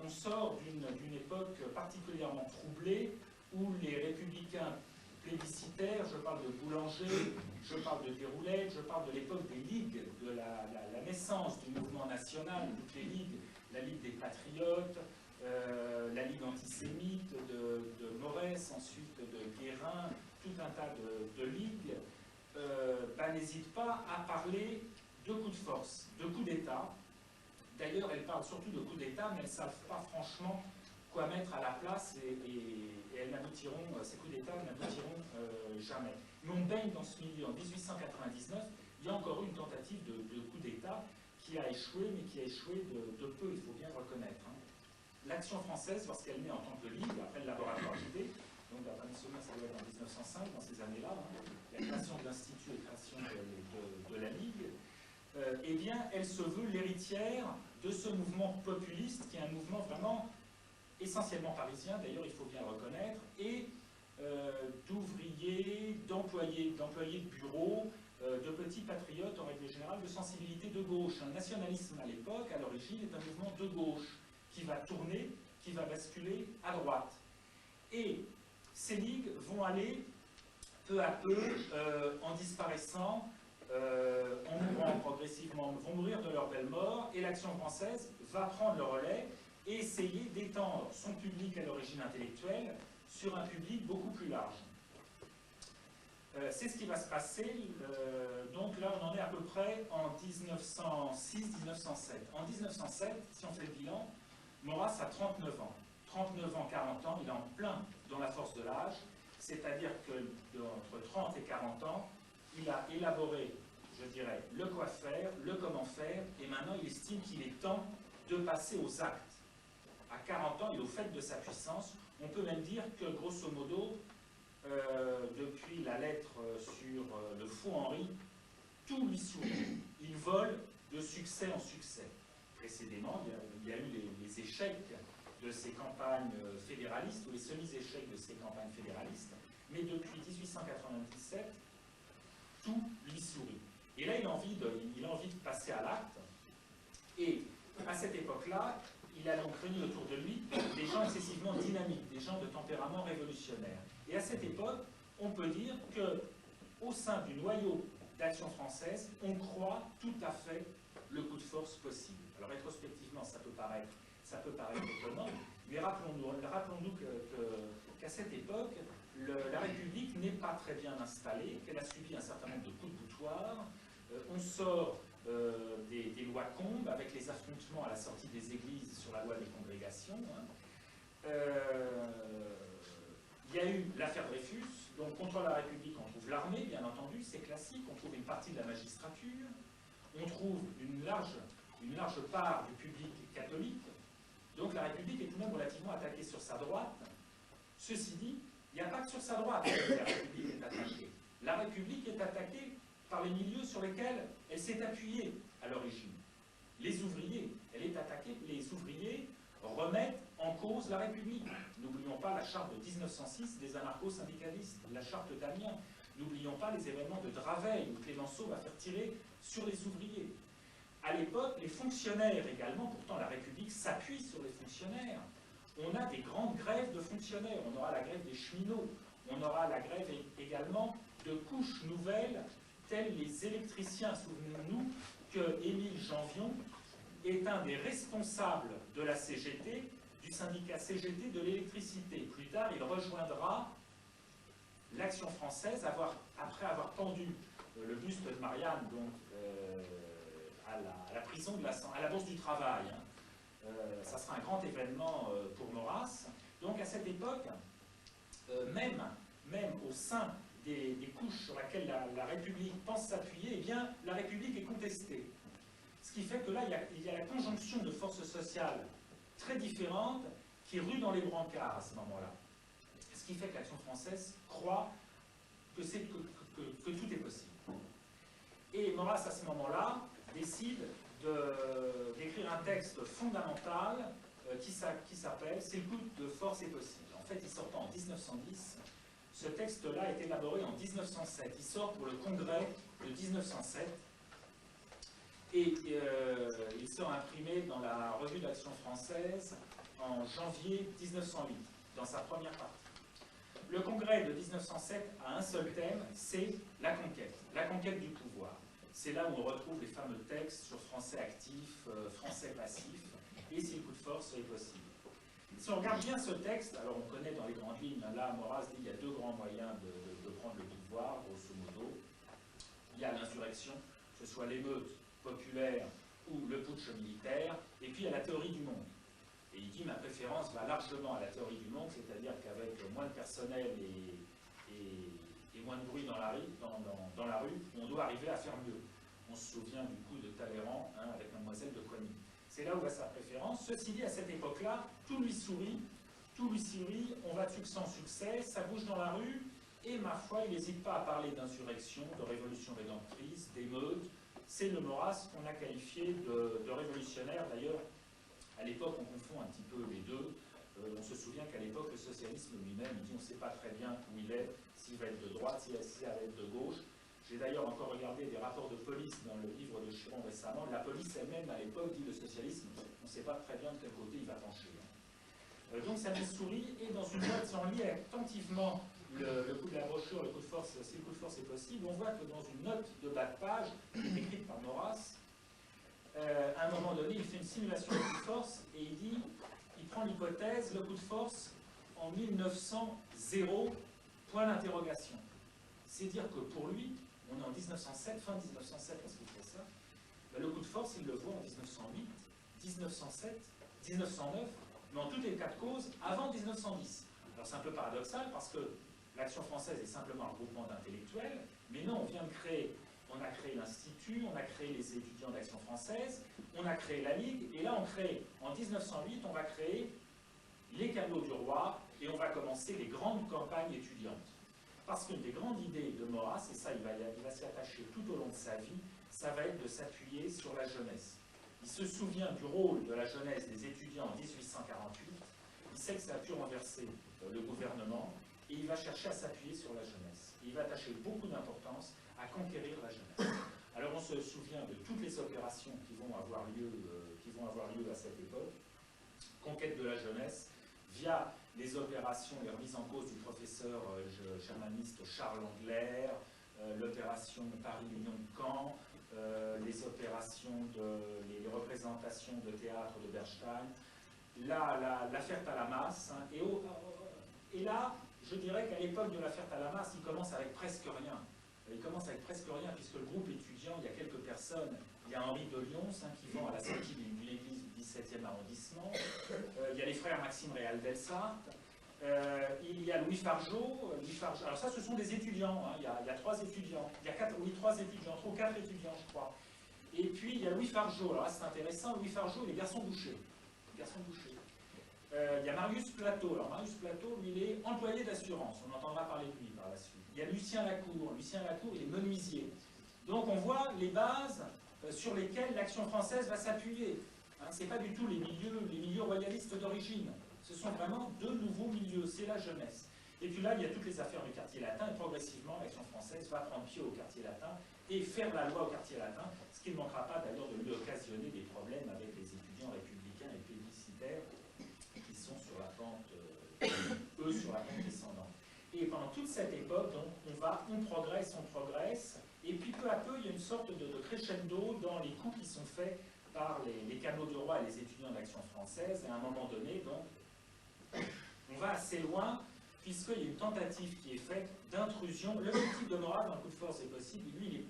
on sort d'une époque particulièrement troublée où les républicains plébiscitaires, je parle de Boulanger, je parle de Déroulède, je parle de l'époque des ligues, de la naissance du mouvement national, toutes les ligues, la Ligue des Patriotes, la Ligue antisémite de Morès, ensuite de Guérin, tout un tas de ligues, n'hésitent pas à parler de coups de force, de coups d'État. D'ailleurs, elles parlent surtout de coups d'État, mais elles ne savent pas franchement quoi mettre à la place et elles n'aboutiront, ces coups d'État n'aboutiront jamais. Mais on baigne dans ce milieu. En 1899, il y a encore eu une tentative de coup d'État qui a échoué, mais qui a échoué de peu, il faut bien le reconnaître. Hein. L'Action française, lorsqu'elle naît en tant que ligue, après le laboratoire d'idées, donc d'après mes souvenirs, ça doit être en 1905, dans ces années-là, hein, la création de l'Institut et la création de la Ligue, eh bien, elle se veut l'héritière de ce mouvement populiste, qui est un mouvement vraiment essentiellement parisien, d'ailleurs il faut bien le reconnaître, et d'ouvriers, d'employés de bureaux, de petits patriotes en règle générale, de sensibilité de gauche. Un nationalisme à l'époque, à l'origine, est un mouvement de gauche qui va tourner, qui va basculer à droite. Et ces ligues vont aller peu à peu en disparaissant, en mourant progressivement, vont mourir de leur belle mort, et l'Action française va prendre le relais et essayer d'étendre son public à l'origine intellectuelle sur un public beaucoup plus large. c'est ce qui va se passer. Donc là, on en est à peu près en 1906-1907. En 1907, si on fait le bilan, Maurras a 39 ans. 39 ans, 40 ans, il est en plein dans la force de l'âge, c'est-à-dire que entre 30 et 40 ans, il a élaboré, je dirais, le quoi faire, le comment faire, et maintenant il estime qu'il est temps de passer aux actes. À 40 ans, il est au fait de sa puissance. On peut même dire que, grosso modo, depuis la lettre sur le fou Henri, tout lui sourit. Il vole de succès en succès. Précédemment, il y a eu les échecs de ses campagnes fédéralistes, ou les semi-échecs de ses campagnes fédéralistes, mais depuis 1897, tout lui sourit. Et là, il a envie de passer à l'acte, et à cette époque-là, il a donc réuni autour de lui des gens excessivement dynamiques, des gens de tempérament révolutionnaire. Et à cette époque, on peut dire qu'au sein du noyau d'Action française, on croit tout à fait le coup de force possible. Alors rétrospectivement, ça peut paraître étonnant, mais rappelons-nous qu'à cette époque, la République n'est pas très bien installée, qu'elle a subi un certain nombre de coups de boutoir. On sort des lois Combes avec les affrontements à la sortie des églises sur la loi des congrégations. Il y a eu l'affaire Dreyfus, donc contre la République on trouve l'armée, bien entendu, c'est classique, on trouve une partie de la magistrature, on trouve une large part du public catholique, donc la République est tout de même relativement attaquée sur sa droite. Ceci dit, il n'y a pas que sur sa droite que la République est attaquée. La République est attaquée par les milieux sur lesquels elle s'est appuyée à l'origine. Les ouvriers, elle est attaquée, les ouvriers remettent en cause la République. N'oublions pas la charte de 1906 des anarcho-syndicalistes, la charte d'Amiens. N'oublions pas les événements de Draveil, où Clémenceau va faire tirer sur les ouvriers. À l'époque, les fonctionnaires également, pourtant la République s'appuie sur les fonctionnaires. On a des grandes grèves de fonctionnaires, on aura la grève des cheminots, on aura la grève également de couches nouvelles, tels les électriciens. Souvenons-nous que Émile Janvion est un des responsables de la CGT, du syndicat CGT de l'électricité. Plus tard, il rejoindra l'Action française, après avoir pendu le buste de Marianne donc, à la prison, à la Bourse du Travail. Ça sera un grand événement pour Maurras. Donc à cette époque, même au sein des couches sur lesquelles la République pense s'appuyer, eh bien, la République est contestée. Ce qui fait que là, il y a la conjonction de forces sociales très différentes qui ruent dans les brancards à ce moment-là. Ce qui fait que l'Action française croit que tout est possible. Et Maurras, à ce moment-là, décide d'écrire un texte fondamental qui s'appelle « C'est le coup de force est possible ». En fait, il sort pas en 1910. Ce texte-là est élaboré en 1907. Il sort pour le congrès de 1907. Et il sort imprimé dans la Revue d'Action française en janvier 1908, dans sa première partie. Le congrès de 1907 a un seul thème, c'est la conquête du pouvoir. C'est là où on retrouve les fameux textes sur français actif, français passif, et si le coup de force est possible. Si on regarde bien ce texte, alors on connaît dans les grandes lignes, là Maurras dit qu'il y a deux grands moyens de prendre le pouvoir, grosso modo. Il y a l'insurrection, que ce soit l'émeute populaire ou le putsch militaire, et puis il y a la théorie du monde. Et il dit ma préférence va largement à la théorie du monde, c'est-à-dire qu'avec moins de personnel et moins de bruit dans la rue, on doit arriver à faire mieux. On se souvient du coup de Talleyrand avec Mademoiselle de Coigny. C'est là où va sa préférence. Ceci dit, à cette époque-là, tout lui sourit, on va de succès en succès, ça bouge dans la rue, et ma foi, il n'hésite pas à parler d'insurrection, de révolution rédemptrice, d'émeute. C'est le Maurras qu'on a qualifié de révolutionnaire. D'ailleurs, à l'époque, on confond un petit peu les deux. On se souvient qu'à l'époque, le socialisme lui-même, il dit on ne sait pas très bien où il est, s'il va être de droite, s'il va être de gauche. J'ai d'ailleurs encore regardé des rapports de police dans le livre de Chiron récemment. La police elle-même, à l'époque, dit le socialisme, on ne sait pas très bien de quel côté il va pencher. Donc ça me sourit, et dans une boîte, si on lit attentivement le coup de la brochure, le coup de force, si le coup de force est possible, on voit que dans une note de bas de page, écrite par Maurras, à un moment donné, il fait une simulation de coup de force, et il prend l'hypothèse, le coup de force en 1900, point d'interrogation. C'est dire que pour lui, on est en 1907, fin 1907 lorsqu'il fait ça, ben le coup de force, il le voit en 1908, 1907, 1909, mais en tous les cas de cause, avant 1910. Alors c'est un peu paradoxal parce que l'Action française est simplement un groupement d'intellectuels, mais non, on a créé l'Institut, on a créé les étudiants d'Action française, on a créé la Ligue, et là on crée, en 1908, on va créer les Canaux du Roi, et on va commencer les grandes campagnes étudiantes. Parce qu'une des grandes idées de Maurras, et ça il va s'y attacher tout au long de sa vie, ça va être de s'appuyer sur la jeunesse. Il se souvient du rôle de la jeunesse des étudiants en 1848, il sait que ça a pu renverser le gouvernement, et il va chercher à s'appuyer sur la jeunesse. Et il va attacher beaucoup d'importance à conquérir la jeunesse. Alors on se souvient de toutes les opérations qui vont avoir lieu à cette époque. Conquête de la jeunesse, via les opérations, les remises en cause du professeur germaniste Charles Angler, l'opération Paris-Union de Caen, les opérations, les représentations de théâtre de Bernstein, l'affaire Talamas, hein, et là, je dirais qu'à l'époque de l'affaire Talamas, il commence avec presque rien. Il commence avec presque rien, puisque le groupe étudiant, il y a quelques personnes. Il y a Henri de Lyons, hein, qui vend à la sortie d'une église du 17e arrondissement. Il y a les frères Maxime Réal d'Elsart. Il y a Louis Fargeau. Alors ça, ce sont des étudiants. Hein. Il y a 3 étudiants. Il y a 3 étudiants, 3 ou 4 étudiants, je crois. Et puis, il y a Louis Fargeau. Alors là, c'est intéressant. Louis Fargeau, il est garçon boucher. Il y a Marius Plateau. Alors Marius Plateau, lui, il est employé d'assurance. On entendra parler de lui par la suite. Il y a Lucien Lacour. Lucien Lacour, il est menuisier. Donc on voit les bases sur lesquelles l'Action française va s'appuyer. Hein, ce n'est pas du tout les milieux royalistes d'origine. Ce sont vraiment 2 nouveaux milieux. C'est la jeunesse. Et puis là, il y a toutes les affaires du quartier latin. Et progressivement, l'Action française va prendre pied au quartier latin et faire la loi au quartier latin. Ce qui ne manquera pas d'ailleurs de lui occasionner des problèmes avec les étudiants républicains et plébiscitaires qui sont sur la pente, eux sur la pente descendante. Et pendant toute cette époque, donc, on progresse, et puis peu à peu, il y a une sorte de crescendo dans les coups qui sont faits par les Canaux du Roi et les étudiants d'Action française, et à un moment donné, donc, on va assez loin, puisqu'il y a une tentative qui est faite d'intrusion. Le même type de Maurras, dans le coup de force est possible, lui,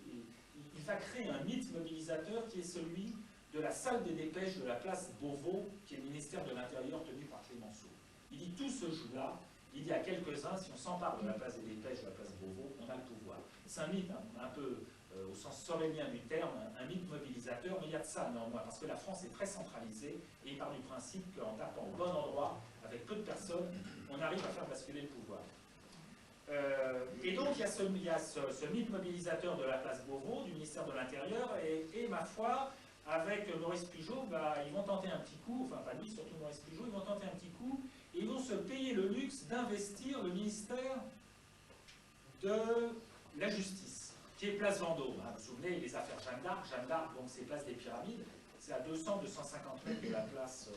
il va créer un mythe mobilisateur qui est celui de la salle des dépêches de la place Beauvau, qui est le ministère de l'Intérieur tenu par Clémenceau. Il dit tout se joue là. Il y a quelques-uns, si on s'empare de la place des dépêches, de la place Beauvau, on a le pouvoir. C'est un mythe un peu, au sens sorélien du terme, un mythe mobilisateur, mais il y a de ça néanmoins, parce que la France est très centralisée, et il part du principe qu'en tapant au bon endroit, avec peu de personnes, on arrive à faire basculer le pouvoir. Et donc il y a ce mythe mobilisateur de la place Beauvau, du ministère de l'Intérieur, et ma foi, avec Maurice Pigeot, ils vont tenter un petit coup, enfin pas lui, surtout Maurice Pigeot, ils vont tenter un petit coup, et ils vont se payer le luxe d'investir le ministère de la Justice, qui est place Vendôme. Hein. Vous vous souvenez, les affaires Jeanne d'Arc, donc c'est place des Pyramides, c'est à 200-250 mètres de la place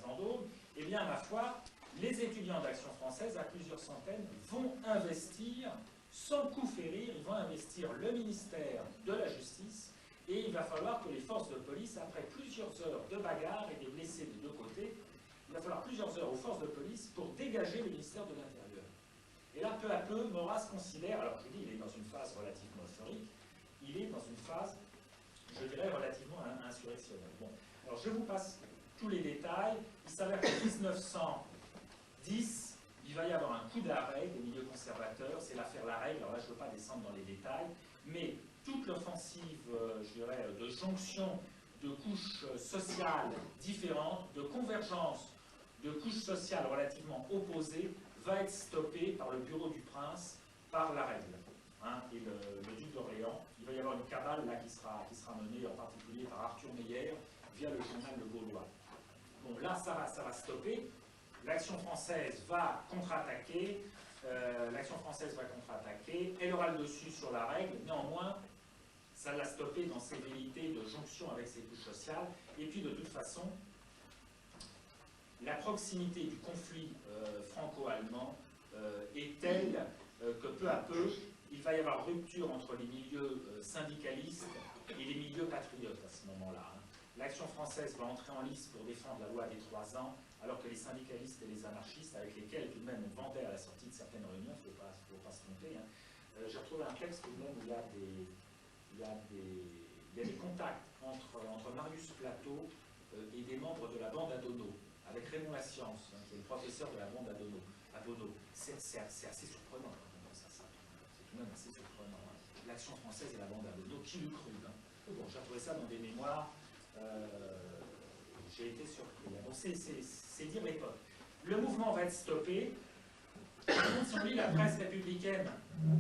Vendôme. Eh bien, ma foi, les étudiants d'Action française, à plusieurs centaines, vont investir, sans coup férir, ils vont investir le ministère de la Justice, et il va falloir que les forces de police, après plusieurs heures de bagarre et des blessés des 2 côtés, il va falloir plusieurs heures aux forces de police pour dégager le ministère de l'Intérieur. Et là, peu à peu, Maurras considère, alors je dis, il est dans une phase relativement historique, il est dans une phase, je dirais, relativement insurrectionnelle. Bon, alors je vous passe tous les détails. Il s'avère qu'en 1910, il va y avoir un coup d'arrêt des milieux conservateurs, c'est l'affaire La Règle, alors là je ne veux pas descendre dans les détails, mais toute l'offensive, je dirais, de jonction de couches sociales différentes, de convergence de couches sociales relativement opposées, va être stoppée par le bureau du prince, par La Règle. Hein, et le duc d'Orléans, il va y avoir une cabale là qui sera menée en particulier par Arthur Meyer via le journal Le Gaulois. Bon, là, ça va stopper. L'Action française va contre-attaquer. Elle aura le dessus sur La Règle. Néanmoins, ça l'a stoppé dans ses velléités de jonction avec ses couches sociales. Et puis, de toute façon, la proximité du conflit franco-allemand est telle que peu à peu, il va y avoir rupture entre les milieux syndicalistes et les milieux patriotes à ce moment-là. Hein. L'Action française va entrer en lice pour défendre la loi des 3 ans, alors que les syndicalistes et les anarchistes, avec lesquels tout de même on vendait à la sortie de certaines réunions, il ne faut pas se tromper, hein, j'ai retrouvé un texte où même il y a des contacts entre Marius Plateau et des membres de la bande Adono, avec Raymond Lascience, qui est le professeur de la bande Adono. C'est assez surprenant quand on pense à ça. C'est tout de même assez surprenant. Hein. L'Action française et la bande Adono, qui l'eût cru, hein. Bon, j'ai retrouvé ça dans des mémoires. J'ai été surpris. Bon, c'est dire l'époque. Le mouvement va être stoppé. Si on lit la presse républicaine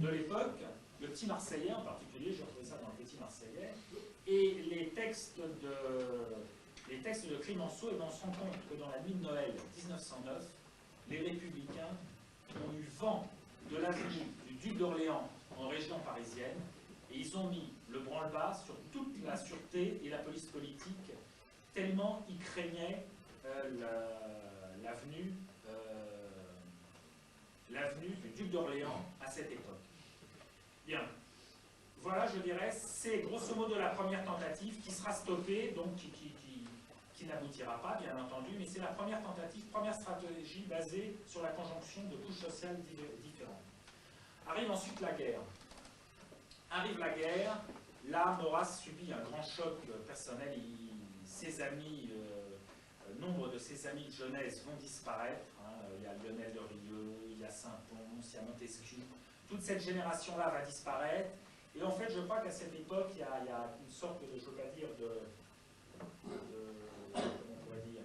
de l'époque, le Petit Marseillais en particulier, j'ai retrouvé ça dans le Petit Marseillais, et les textes de Clemenceau, et on se rend compte que dans la nuit de Noël 1909, les Républicains ont eu vent de l'avenue du Duc d'Orléans en région parisienne, et ils ont mis le branle-bas sur toute la sûreté et la police politique, tellement ils craignaient l'avenue du Duc d'Orléans à cette époque. Bien. Voilà, je dirais, c'est grosso modo la première tentative qui sera stoppée, donc qui n'aboutira pas, bien entendu, mais c'est la première tentative, première stratégie basée sur la conjonction de couches sociales différentes. Arrive ensuite la guerre. Arrive la guerre, là, Maurras subit un grand choc personnel, ses amis, nombre de ses amis de jeunesse vont disparaître, hein. Il y a Lionel de Rieux, il y a Saint-Pons, il y a Montesquieu, toute cette génération-là va disparaître, et en fait, je crois qu'à cette époque, il y a une sorte de, je veux pas dire, comment on pourrait dire,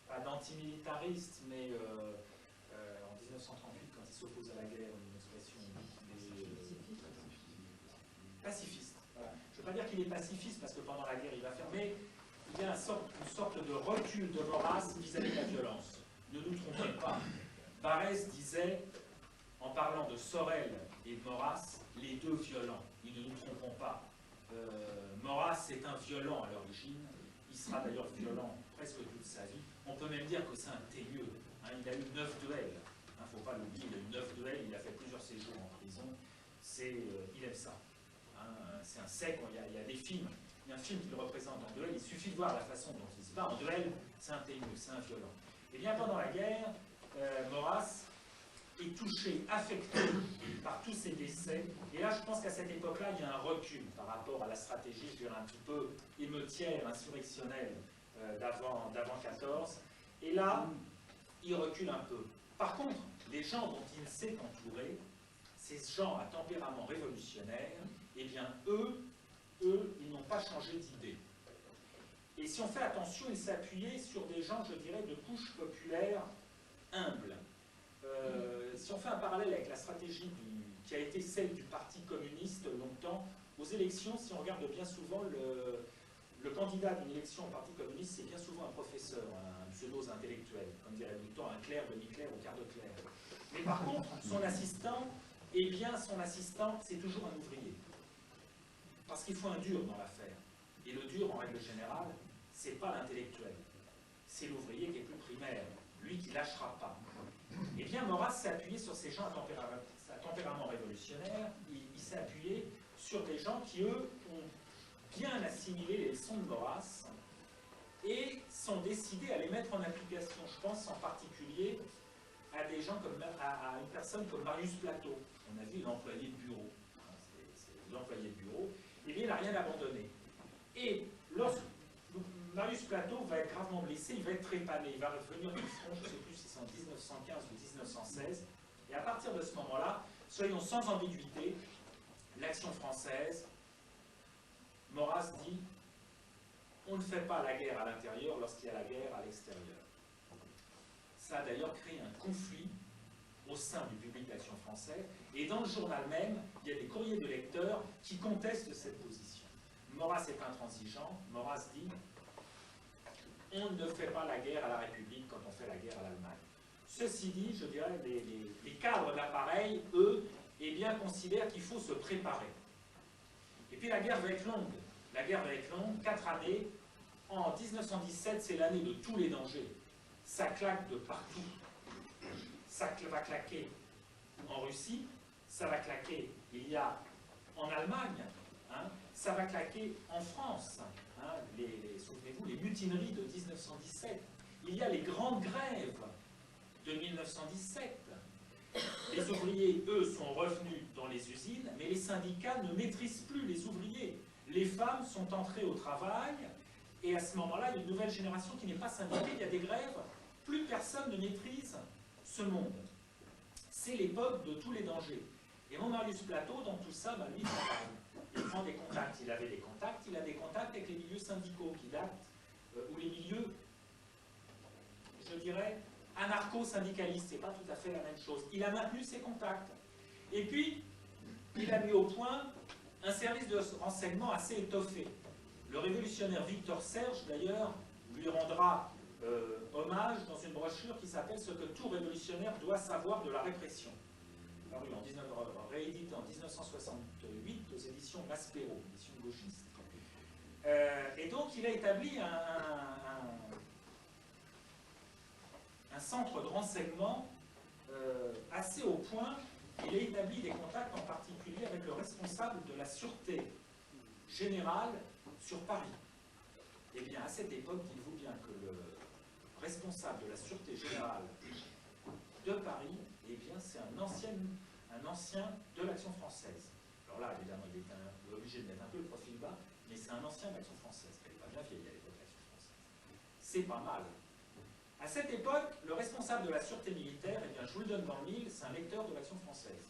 pas d'antimilitariste, mais en 1938, quand il s'oppose à la guerre, une expression pacifiste. Voilà. Je ne veux pas dire qu'il est pacifiste, parce que pendant la guerre, il va faire, mais il y a une sorte de recul de Maurras vis-à-vis de la violence. Ne nous trompons pas. Barrès disait, en parlant de Sorel et de Maurras, les deux violents. Et ne nous trompons pas. Maurras est un violent à l'origine. Il sera d'ailleurs violent presque toute sa vie. On peut même dire que c'est un teigneux. Hein, il a eu 9 duels. Il ne faut pas l'oublier, il a eu 9 duels. Il a fait plusieurs séjours en prison. Il aime ça. Hein, c'est un sec. Il y a des films. Il y a un film qui le représente en duel. Il suffit de voir la façon dont il se bat en duel. C'est un teigneux, c'est un violent. Et bien pendant la guerre, Maurras est touché, affecté par tous ces décès. Et là, je pense qu'à cette époque-là, il y a un recul par rapport à la stratégie, je dirais, un petit peu émeutière, insurrectionnelle d'avant 14. Et là, il recule un peu. Par contre, les gens dont il s'est entouré, ces gens à tempérament révolutionnaire, eh bien, eux, ils n'ont pas changé d'idée. Et si on fait attention, il s'appuyait sur des gens, je dirais, de couche populaire humble. Si on fait un parallèle avec la stratégie qui a été celle du Parti communiste longtemps, aux élections, si on regarde bien souvent, le candidat d'une élection au Parti communiste, c'est bien souvent un professeur, un pseudo-intellectuel, comme dirait Mouton, un clerc, demi-clerc ou quart de clerc. Mais par contre, son assistant, eh bien, son assistant, c'est toujours un ouvrier. Parce qu'il faut un dur dans l'affaire. Et le dur, en règle générale, c'est pas l'intellectuel. C'est l'ouvrier qui est plus primaire, lui qui lâchera pas. Eh bien, Maurras s'est appuyé sur ces gens à tempérament révolutionnaire, il s'est appuyé sur des gens qui, eux, ont bien assimilé les leçons de Maurras et sont décidés à les mettre en application. Je pense en particulier à des gens à une personne comme Marius Plateau. On a vu l'employé de bureau. C'est l'employé de bureau. Eh bien, il n'a rien abandonné. Et lorsque Marius Plateau va être gravement blessé, il va être trépané, il va revenir du front, je ne sais plus si c'est en 1915 ou 1916, et à partir de ce moment-là, soyons sans ambiguïté, l'Action française, Maurras dit, on ne fait pas la guerre à l'intérieur lorsqu'il y a la guerre à l'extérieur. Ça a d'ailleurs créé un conflit au sein du public d'Action française, et dans le journal même, il y a des courriers de lecteurs qui contestent cette position. Maurras est intransigeant, Maurras dit on ne fait pas la guerre à la République quand on fait la guerre à l'Allemagne. Ceci dit, je dirais, les cadres d'appareil, eux, eh bien, considèrent qu'il faut se préparer. Et puis la guerre va être longue. La guerre va être longue, 4 années. En 1917, c'est l'année de tous les dangers. Ça claque de partout. Ça va claquer en Russie, ça va claquer, il y a en Allemagne, hein, ça va claquer en France. Hein, souvenez-vous, les mutineries de 1917. Il y a les grandes grèves de 1917. Les ouvriers, eux, sont revenus dans les usines, mais les syndicats ne maîtrisent plus les ouvriers. Les femmes sont entrées au travail, et à ce moment-là, il y a une nouvelle génération qui n'est pas syndiquée, il y a des grèves, plus personne ne maîtrise ce monde. C'est l'époque de tous les dangers. Et mon Marius Plateau, dans tout ça, lui, il prend des contacts. Il avait des contacts, il a des contacts avec les milieux syndicaux qui datent, ou les milieux, je dirais, anarcho-syndicalistes. C'est pas tout à fait la même chose. Il a maintenu ses contacts. Et puis, il a mis au point un service de renseignement assez étoffé. Le révolutionnaire Victor Serge, d'ailleurs, lui rendra hommage dans une brochure qui s'appelle « Ce que tout révolutionnaire doit savoir de la répression », paru réédité en 1968 aux éditions Maspero, édition gauchiste. Et donc, il a établi un centre de renseignement assez au point. Il a établi des contacts en particulier avec le responsable de la sûreté générale sur Paris. Eh bien, à cette époque, dites-vous bien que le responsable de la sûreté générale de Paris, eh bien, c'est un ancien de l'Action française. Alors là, évidemment, il est obligé de mettre un peu le profil bas, mais c'est un ancien de l'Action française. Elle n'est pas bien vieille à l'époque, l'Action française. C'est pas mal. À cette époque, le responsable de la sûreté militaire, eh bien, je vous le donne dans le mille, c'est un lecteur de l'Action française.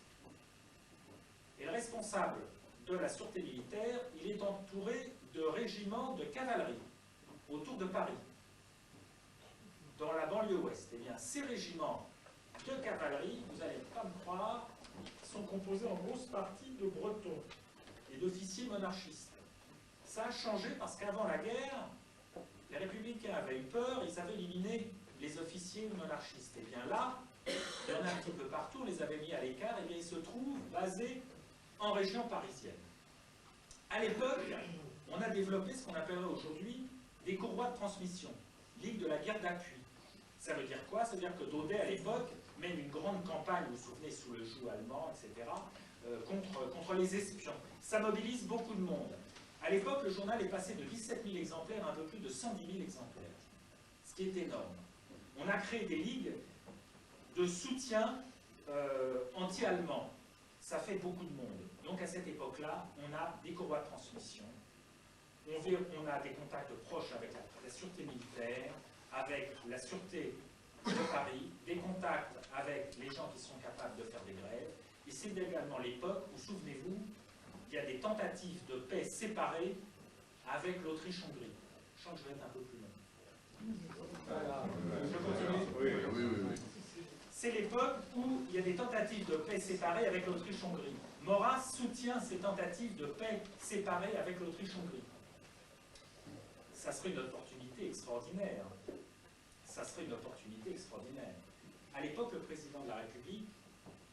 Et le responsable de la sûreté militaire, il est entouré de régiments de cavalerie autour de Paris, dans la banlieue ouest. Eh bien, ces régiments de cavalerie, vous n'allez pas me croire, sont composés en grosse partie de Bretons et d'officiers monarchistes. Ça a changé parce qu'avant la guerre, les républicains avaient eu peur, ils avaient éliminé les officiers monarchistes. Et bien là, il y en a un petit peu partout, on les avait mis à l'écart, et bien ils se trouvent basés en région parisienne. À l'époque, on a développé ce qu'on appellerait aujourd'hui des courroies de transmission, ligue de la guerre d'appui. Ça veut dire quoi? Ça veut dire que Daudet, à l'époque, mène une grande campagne, vous vous souvenez, sous le joug allemand, etc., contre les espions. Ça mobilise beaucoup de monde. À l'époque, le journal est passé de 17 000 exemplaires à un peu plus de 110 000 exemplaires, ce qui est énorme. On a créé des ligues de soutien anti-allemand. Ça fait beaucoup de monde. Donc à cette époque-là, on a des courroies de transmission. On a des contacts proches avec la sûreté militaire, avec la sûreté de Paris, des contacts avec les gens qui sont capables de faire des grèves. Et c'est également l'époque où, souvenez-vous, il y a des tentatives de paix séparées avec l'Autriche-Hongrie. Je sens que je vais être un peu plus long. Voilà. Je continue. Oui. C'est l'époque où il y a des tentatives de paix séparées avec l'Autriche-Hongrie. Maurras soutient ces tentatives de paix séparées avec l'Autriche-Hongrie. Ça serait une opportunité extraordinaire. Ça serait une opportunité extraordinaire. À l'époque, le président de la République,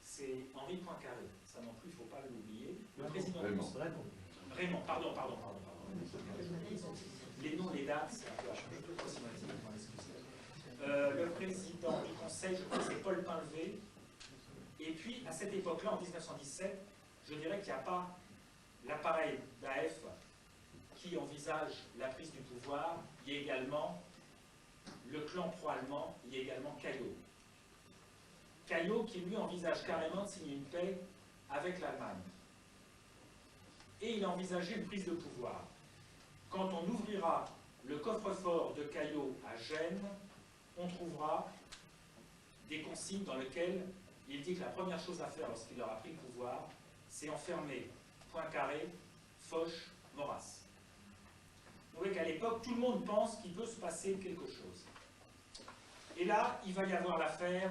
c'est Henri Poincaré. Ça non plus, il ne faut pas l'oublier. Le président Raymond, pardon. Les noms, les dates, c'est un peu approximatif, le président du Conseil, je crois que c'est Paul Pinlevé. Et puis, à cette époque-là, en 1917, je dirais qu'il n'y a pas l'appareil d'AF qui envisage la prise du pouvoir. Il y a également le clan pro-allemand, il y a également Caillot. Caillot qui, lui, envisage carrément de signer une paix avec l'Allemagne. Et il a envisagé une prise de pouvoir. Quand on ouvrira le coffre-fort de Caillot à Gênes, on trouvera des consignes dans lesquelles il dit que la première chose à faire lorsqu'il aura pris le pouvoir, c'est enfermer Poincaré, Foch, Maurras. Vous voyez qu'à l'époque, tout le monde pense qu'il peut se passer quelque chose. Et là, il va y avoir l'affaire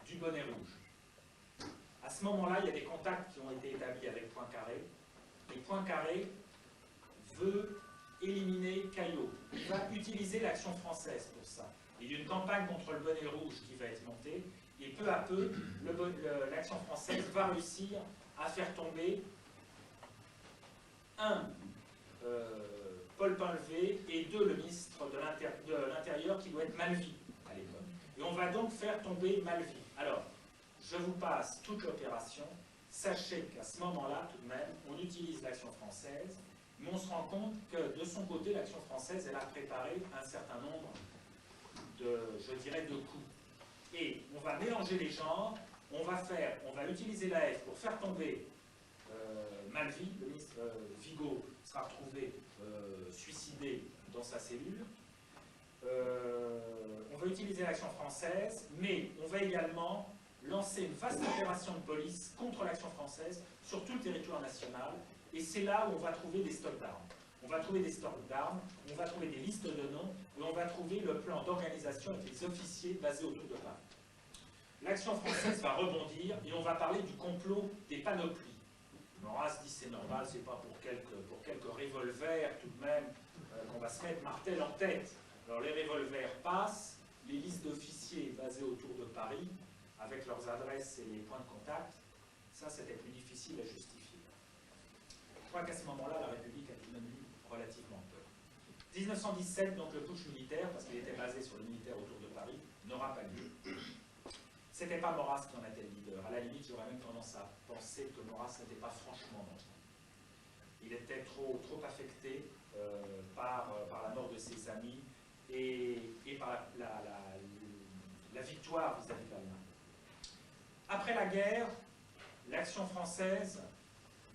du bonnet rouge. À ce moment-là, il y a des contacts qui ont été établis avec Poincaré, et Poincaré veut éliminer Caillot. Il va utiliser l'Action française pour ça. Il y a une campagne contre le bonnet rouge qui va être montée, et peu à peu, l'Action française va réussir à faire tomber Paul Pinlevé, et le ministre de l'Intérieur qui doit être Malvy à l'époque. Et on va donc faire tomber Malvy. Alors, je vous passe toute l'opération. Sachez qu'à ce moment-là, tout de même, on utilise l'Action française, mais on se rend compte que de son côté, l'Action française, elle a préparé un certain nombre de, je dirais, de coups. Et on va mélanger les genres, on va utiliser la F pour faire tomber Malvy, le ministre Vigo sera retrouvé suicidé dans sa cellule. On va utiliser l'action française, mais on va également lancer une vaste opération de police contre l'action française sur tout le territoire national, et c'est là où on va trouver des stocks d'armes. On va trouver des stocks d'armes, on va trouver des listes de noms, et on va trouver le plan d'organisation avec les officiers basés autour de Paris. L'action française va rebondir, et on va parler du complot des panoplies. Maurras dit c'est normal, c'est pas pour quelques revolvers tout de même qu'on va se mettre martel en tête. Alors les revolvers passent, les listes d'officiers basés autour de Paris, avec leurs adresses et les points de contact, ça c'était plus difficile à justifier. Je crois qu'à ce moment-là, la République a tout de même eu relativement peur. 1917, donc le putsch militaire, parce qu'il était basé sur le militaire autour de Paris, n'aura pas lieu. C'était pas Maurras qui en était le leader. À la limite, j'aurais même tendance à penser que Maurras n'était pas franchement dans le temps. Il était trop affecté par la mort de ses amis et par la victoire vis-à-vis de l'Allemagne. Après la guerre, l'action française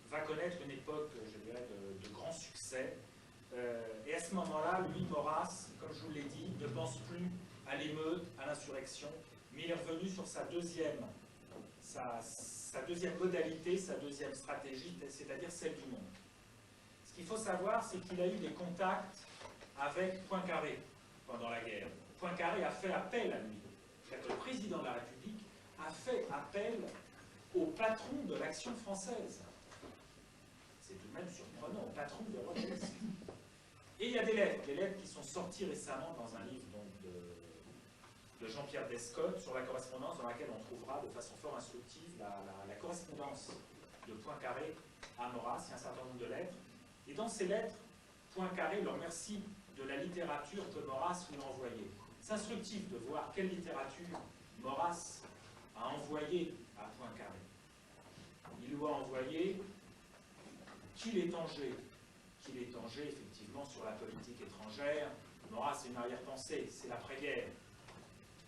va connaître une époque, je dirais, de grand succès. Et à ce moment-là, lui, Maurras, comme je vous l'ai dit, ne pense plus à l'émeute, à l'insurrection, mais il est revenu sur sa deuxième modalité, sa deuxième stratégie, c'est-à-dire celle du monde. Ce qu'il faut savoir, c'est qu'il a eu des contacts avec Poincaré pendant la guerre. Poincaré a fait appel à lui. Le président de la République a fait appel au patron de l'action française. C'est tout de même surprenant, au patron de l'Europe. Et il y a des lettres qui sont sorties récemment dans un livre donc, de Jean-Pierre Descottes sur la correspondance, dans laquelle on trouvera de façon fort instructive la correspondance de Poincaré à Maurras. Il y a un certain nombre de lettres. Et dans ces lettres, Poincaré leur remercie de la littérature que Maurras lui a envoyée. C'est instructif de voir quelle littérature Maurras a envoyée à Poincaré. Il lui a envoyé Qu'il est Tanger. Qu'il est Tanger, effectivement, sur la politique étrangère. Maurras, c'est une arrière-pensée, c'est l'après-guerre.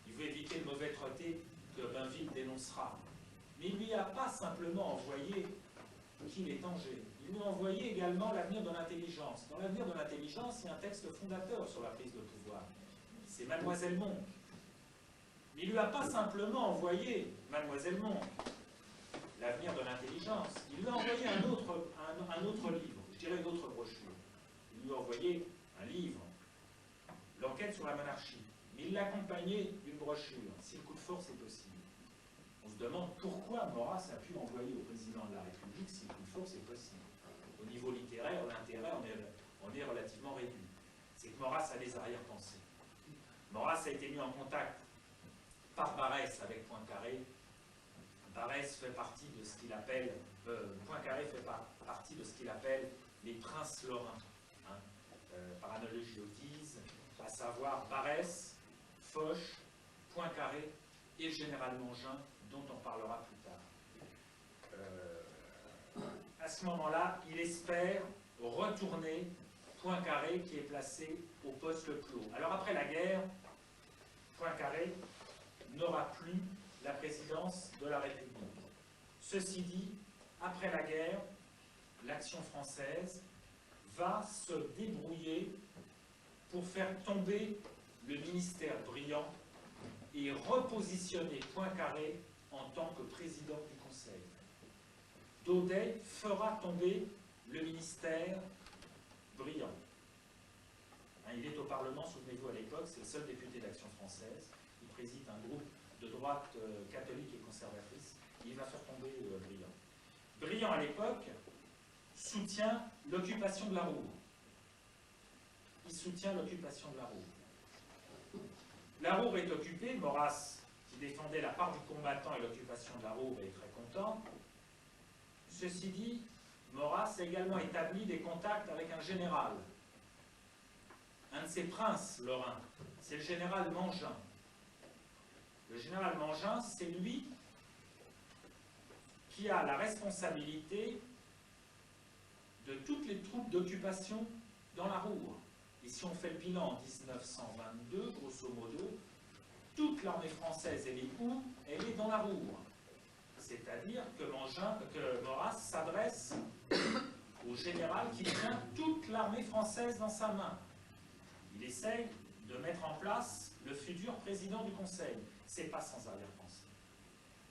Il veut éviter le mauvais traité que Bainville dénoncera. Mais il ne lui a pas simplement envoyé Qu'il est Tanger. Il lui a envoyé également l'avenir de l'intelligence. Dans l'avenir de l'intelligence, il y a un texte fondateur sur la prise de pouvoir. C'est Mademoiselle Monk. Mais il ne lui a pas simplement envoyé Mademoiselle Monk, l'avenir de l'intelligence. Il lui a envoyé un autre livre, je dirais une autre brochure. Il lui a envoyé un livre, L'enquête sur la monarchie. Mais il l'a accompagné d'une brochure, Si le coup de force est possible. On se demande pourquoi Maurras a pu envoyer au président de la République Si le coup de force est possible. Au niveau littéraire, l'intérêt on est relativement réduit. C'est que Maurras a des arrière-pensées. Maurras a été mis en contact par Barrès avec Poincaré. Barrès fait partie de ce qu'il appelle, Poincaré fait partie de ce qu'il appelle les princes lorrains, hein, par analogie aux Guises, à savoir Barrès, Foch, Poincaré et le général Mangin, dont on parlera plus tard. À ce moment-là, il espère retourner Poincaré qui est placé au poste le plus haut. Alors après la guerre, Poincaré n'aura plus la présidence de la République. Ceci dit, après la guerre, l'action française va se débrouiller pour faire tomber le ministère Briand et repositionner Poincaré en tant que président du Conseil. Daudet fera tomber le ministère Briand. Hein, il est au Parlement, souvenez-vous à l'époque, c'est le seul député d'Action française. Il préside un groupe de droite catholique et conservatrice. Il va faire tomber Briand. Briand, à l'époque, soutient l'occupation de la Roure. Il soutient l'occupation de la Roure. La Roure est occupée, Maurras, qui défendait la part du combattant et l'occupation de la Roure, est très content. Ceci dit, Maurras a également établi des contacts avec un général, un de ses princes lorrains, c'est le général Mangin. Le général Mangin, c'est lui qui a la responsabilité de toutes les troupes d'occupation dans la Roure. Et si on fait le bilan en 1922, grosso modo, toutes toute l'armée française, elle est où? Elle est dans la Roure. C'est-à-dire que Maurras s'adresse au général qui tient toute l'armée française dans sa main. Il essaye de mettre en place le futur président du Conseil. C'est pas sans arrière-pensée.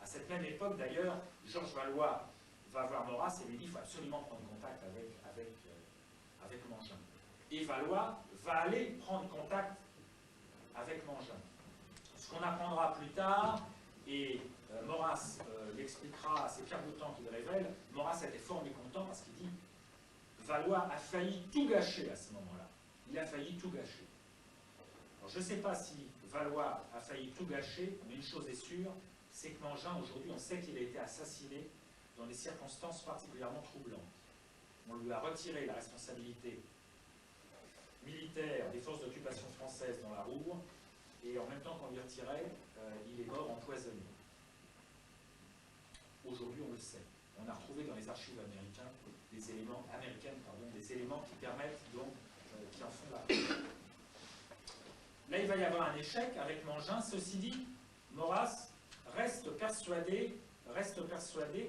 À cette même époque, d'ailleurs, Georges Valois va voir Maurras et lui dit qu'il faut absolument prendre contact avec Mangin. Et Valois va aller prendre contact avec Mangin. Ce qu'on apprendra plus tard, et Maurras l'expliquera, c'est Pierre Boutan qui le révèle, Maurras était fort mécontent parce qu'il dit Valois a failli tout gâcher à ce moment-là. Il a failli tout gâcher. Alors, je ne sais pas si Valois a failli tout gâcher, mais une chose est sûre, c'est que Mangin, aujourd'hui, on sait qu'il a été assassiné dans des circonstances particulièrement troublantes. On lui a retiré la responsabilité militaire des forces d'occupation françaises dans la Roure, et en même temps qu'on lui retirait, il est mort empoisonné. Aujourd'hui, on le sait. On a retrouvé dans les archives américaines des éléments qui permettent donc, qui en font la preuve. Là, il va y avoir un échec avec Mangin. Ceci dit, Maurras reste persuadé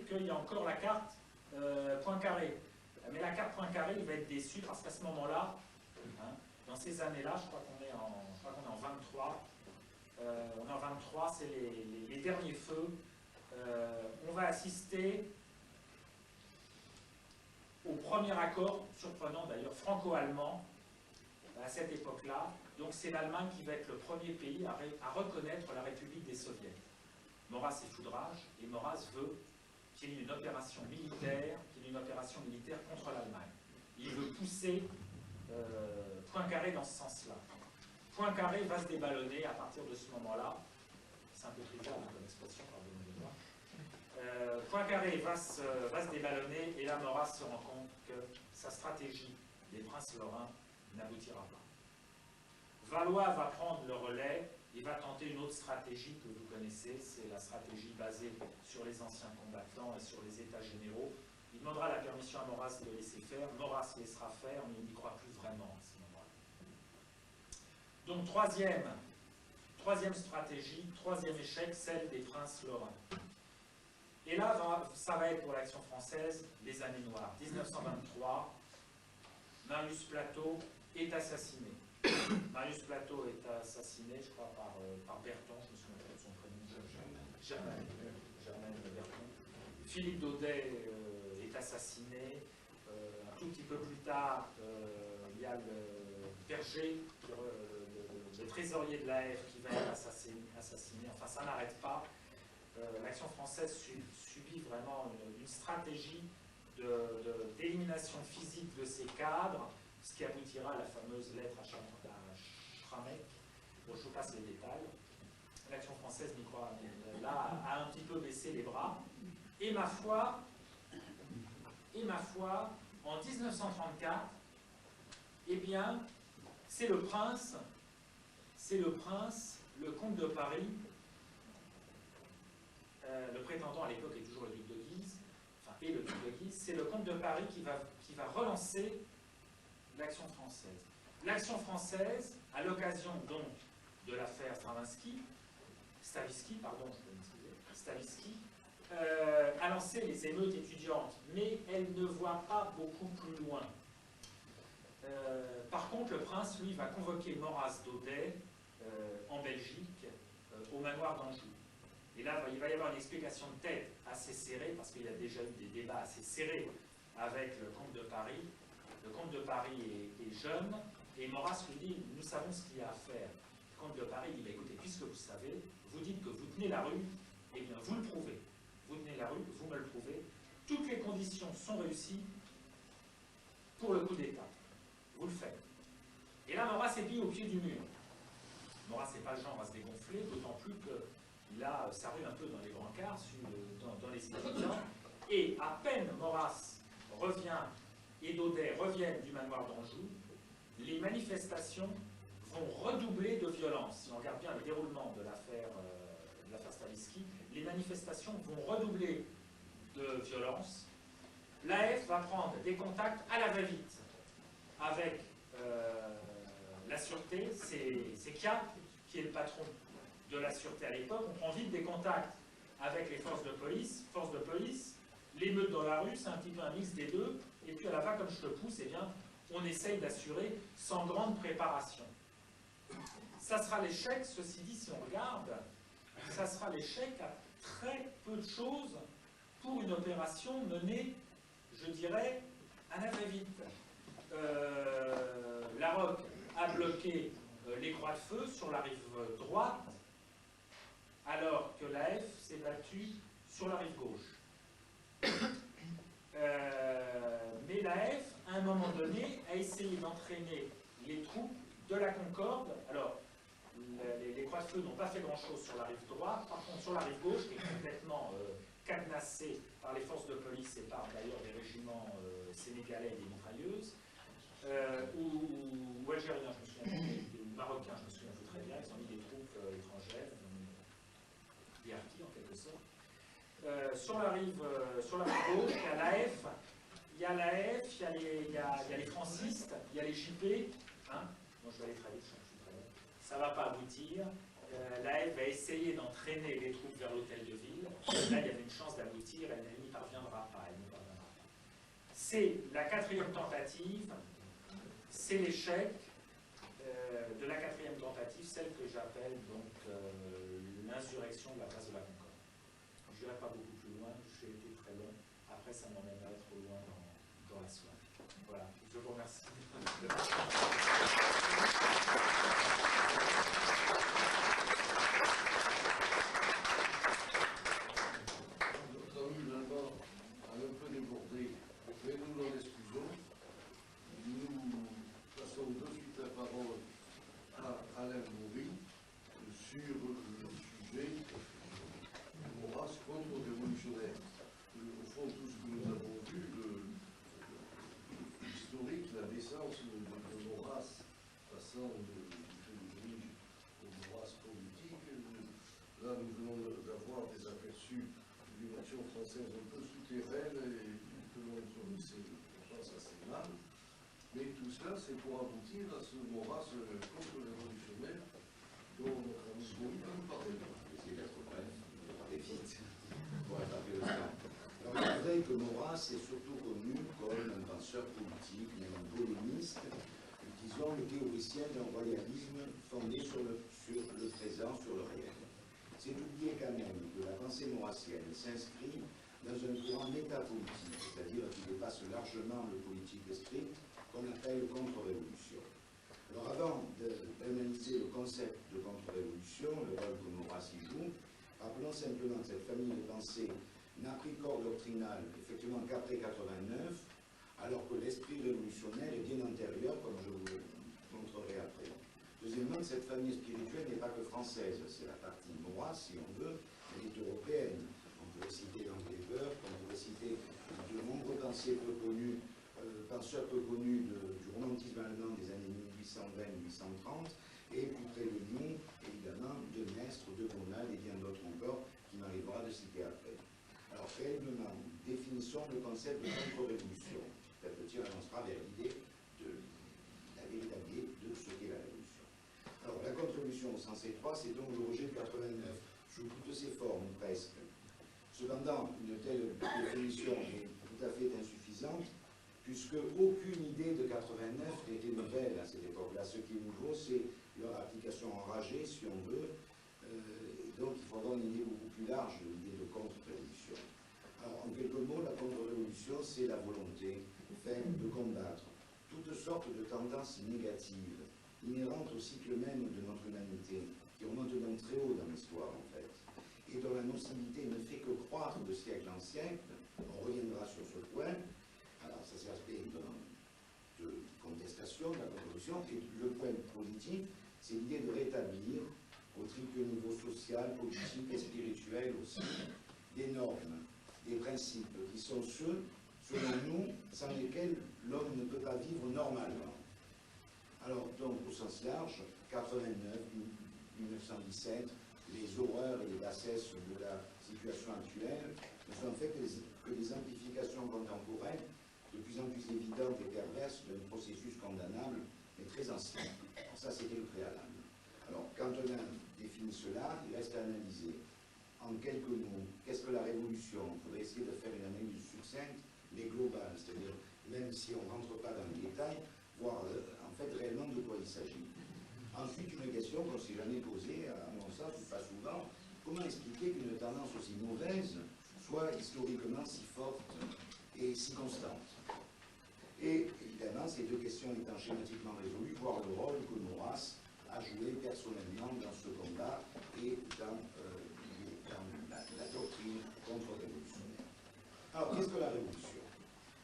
qu'il y a encore la carte Poincaré. Mais la carte Poincaré, il va être déçu parce qu'à ce moment-là, dans ces années-là, je crois qu'on est en 23. On est en 23, c'est les derniers feux. On va assister au premier accord, surprenant d'ailleurs, franco-allemand, à cette époque-là. Donc c'est l'Allemagne qui va être le premier pays à reconnaître la République des Soviets. Maurras est foudrage, et Maurras veut qu'il y ait une opération militaire, contre l'Allemagne. Il veut pousser Poincaré dans ce sens-là. Poincaré va se déballonner à partir de ce moment-là. C'est un peu trivial comme expression, pardonnez-moi. Poincaré va se déballonner, et là Maurras se rend compte que sa stratégie des princes lorrains n'aboutira pas. Valois va prendre le relais et va tenter une autre stratégie que vous connaissez, c'est la stratégie basée sur les anciens combattants et sur les états généraux. Il demandera la permission à Maurras de laisser faire, Maurras laissera faire, mais il n'y croit plus vraiment à ce moment-là. Donc troisième stratégie, troisième échec, celle des princes lorrains. Et là, ça va être pour l'Action française les années noires. 1923, Marius Plateau est assassiné. Marius Plateau est assassiné, je crois, par Berton, je me souviens pas de son prénom, Germaine Berton. Philippe Daudet est assassiné. Un tout petit peu plus tard, il y a le Berger, le trésorier de l'AF, qui va être assassiné. Enfin, ça n'arrête pas. L'Action française subit vraiment une stratégie d'élimination physique de ses cadres, ce qui aboutira à la fameuse lettre à Schramek. Bon, je vous passe les détails. L'Action française n'y croit là, a un petit peu baissé les bras. Et ma foi, en 1934, eh bien, c'est le prince, le comte de Paris, le prétendant à l'époque est toujours le duc de Guise, et le duc de Guise, c'est le comte de Paris qui va relancer l'Action française. L'Action française, à l'occasion donc de l'affaire Stavisky, a lancé les émeutes étudiantes, mais elle ne voit pas beaucoup plus loin. Par contre, le prince, lui, va convoquer Maurras Daudet en Belgique, au manoir d'Anjou. Et là, il va y avoir une explication de tête assez serrée, parce qu'il y a déjà eu des débats assez serrés avec le comte de Paris. Le comte de Paris est jeune, et Maurras lui dit « Nous savons ce qu'il y a à faire ». Le comte de Paris dit « Écoutez, puisque vous savez, vous dites que vous tenez la rue, eh bien vous le prouvez. Vous tenez la rue, vous me le prouvez. Toutes les conditions sont réussies pour le coup d'État. Vous le faites. » Et là, Maurras est mis au pied du mur. Maurras n'est pas le genre à se dégonfler, d'autant plus que ça rue un peu dans les brancards, dans les étudiants. Et à peine Maurras revient et Daudet reviennent du manoir d'Anjou, les manifestations vont redoubler de violence. Si on regarde bien le déroulement de l'affaire Stavisky, les manifestations vont redoubler de violence. L'AF va prendre des contacts à la va-vite avec la sûreté. C'est Kiap qui est le patron de de la sûreté à l'époque, on prend vite des contacts avec les forces de police, l'émeute dans la rue, c'est un petit peu un mix des deux, et puis à la fin, comme je te pousse, eh bien, on essaye d'assurer sans grande préparation. Ça sera l'échec, ceci dit, si on regarde, ça sera l'échec à très peu de choses pour une opération menée, je dirais, à la va-vite. Larocque a bloqué les croix de feu sur la rive droite, alors que l'AF s'est battue sur la rive gauche. Mais l'AF, à un moment donné, a essayé d'entraîner les troupes de la Concorde. Alors, les croix de feu n'ont pas fait grand-chose sur la rive droite, par contre sur la rive gauche, qui est complètement cadenassée par les forces de police et par d'ailleurs des régiments sénégalais et des mitrailleuses, ou algériens, je me souviens, ou marocains, je me souviens très bien, ils ont mis des troupes étrangères, des harkis en quelque sorte. Sur la rive gauche, il y a l'AF, il y a les francistes, il y a les JP, hein. Moi je vais aller très vite, ça ne va pas aboutir. L'AF va essayer d'entraîner les troupes vers l'hôtel de ville. Là, il y avait une chance d'aboutir, elle n'y parviendra pas. C'est la quatrième tentative, c'est l'échec de la quatrième tentative, celle que j'appelle donc l'insurrection de la place de la Concorde. Je n'irai pas beaucoup plus loin, j'ai été très long. Après, ça m'emmènerait trop loin dans la soirée. Voilà, je vous remercie. Notre ami Lambert a un peu débordé, mais nous l'en excusons. Nous passons de suite la parole à Alain Maury sur le sujet Maurras contre-révolutionnaire. Au fond, tout ce que nous avons vu, l'historique, la naissance de Maurras passant de au Maurras politique, là nous venons d'avoir des aperçus d'une action française un peu souterraine et que l'on connaissait, je pense, assez mal. Mais tout cela, c'est pour aboutir à ce Maurras contre-révolutionnaire dont notre ami Maury va nous parler. Essayer d'être bref, et vite, pour attraper le temps. Alors, il est vrai que Maurras est surtout connu comme un penseur politique, même un polémiste, disons le théoricien d'un royalisme fondé sur le présent, sur le réel. C'est oublier quand même que la pensée maurassienne s'inscrit dans un courant métapolitique, c'est-à-dire qui dépasse largement le politique strict, qu'on appelle contre-révolution. Alors avant d'analyser le concept de contre-révolution, le rôle que Maurras y joue, rappelons simplement que cette famille de pensée n'a pris corps doctrinal effectivement qu'après 89, alors que l'esprit révolutionnaire est bien antérieur, comme je vous le montrerai après. Deuxièmement, cette famille spirituelle n'est pas que française, c'est la partie Maurras, si on veut, elle est européenne. On pourrait citer l'anglais Burke, on pourrait citer de nombreux penseurs peu connus du romantisme allemand des années 1820-1830, et plus près de nous, évidemment, de Maistre, de Bonald et bien d'autres encore, qui m'arrivera de citer après. Alors, réellement, définissons le concept de contre-révolution. Petit à petit, on avancera vers l'idée de la véritable idée de ce qu'est la révolution. Alors, la contre-révolution au sens étroit, c'est donc le rejet de 89, sous toutes ses formes, presque. Cependant, une telle définition est tout à fait insuffisante, puisque aucune idée de 89 n'était nouvelle à cette époque-là. Ce qui est nouveau, c'est leur application enragée, si on veut, et donc il faut avoir une idée beaucoup plus large de l'idée de contre-révolution. Alors, en quelques mots, la contre-révolution, c'est la volonté ferme de combattre toutes sortes de tendances négatives, inhérentes au cycle même de notre humanité, qui remontent donc très haut dans l'histoire, en fait, et dont la nocivité ne fait que croître de siècle en siècle. On reviendra sur ce point. Alors, ça c'est l'aspect de contestation, de la contre-révolution, et le point positif, c'est l'idée de rétablir, au triple niveau social, politique et spirituel aussi, des normes, des principes qui sont ceux, selon nous, sans lesquels l'homme ne peut pas vivre normalement. Alors, donc, au sens large, 89, 1917, les horreurs et les bassesses de la situation actuelle ne sont en fait que des amplifications contemporaines de plus en plus évidentes et perverses d'un processus condamnable, mais très ancien. Alors, ça, c'était le préalable. Alors, quand on a définit cela, il reste à analyser. En quelques mots, qu'est-ce que la révolution? Il faudrait essayer de faire une analyse succincte, mais globale, c'est-à-dire, même si on ne rentre pas dans les détails, voir en fait réellement de quoi il s'agit. Ensuite, une question qu'on ne s'est jamais posée, à mon sens, pas souvent, comment expliquer qu'une tendance aussi mauvaise soit historiquement si forte et si constante? Et évidemment, ces deux questions étant schématiquement résolues, voir le rôle que Maurras a joué personnellement dans ce combat et dans la doctrine contre-révolutionnaire. Alors, qu'est-ce que la révolution?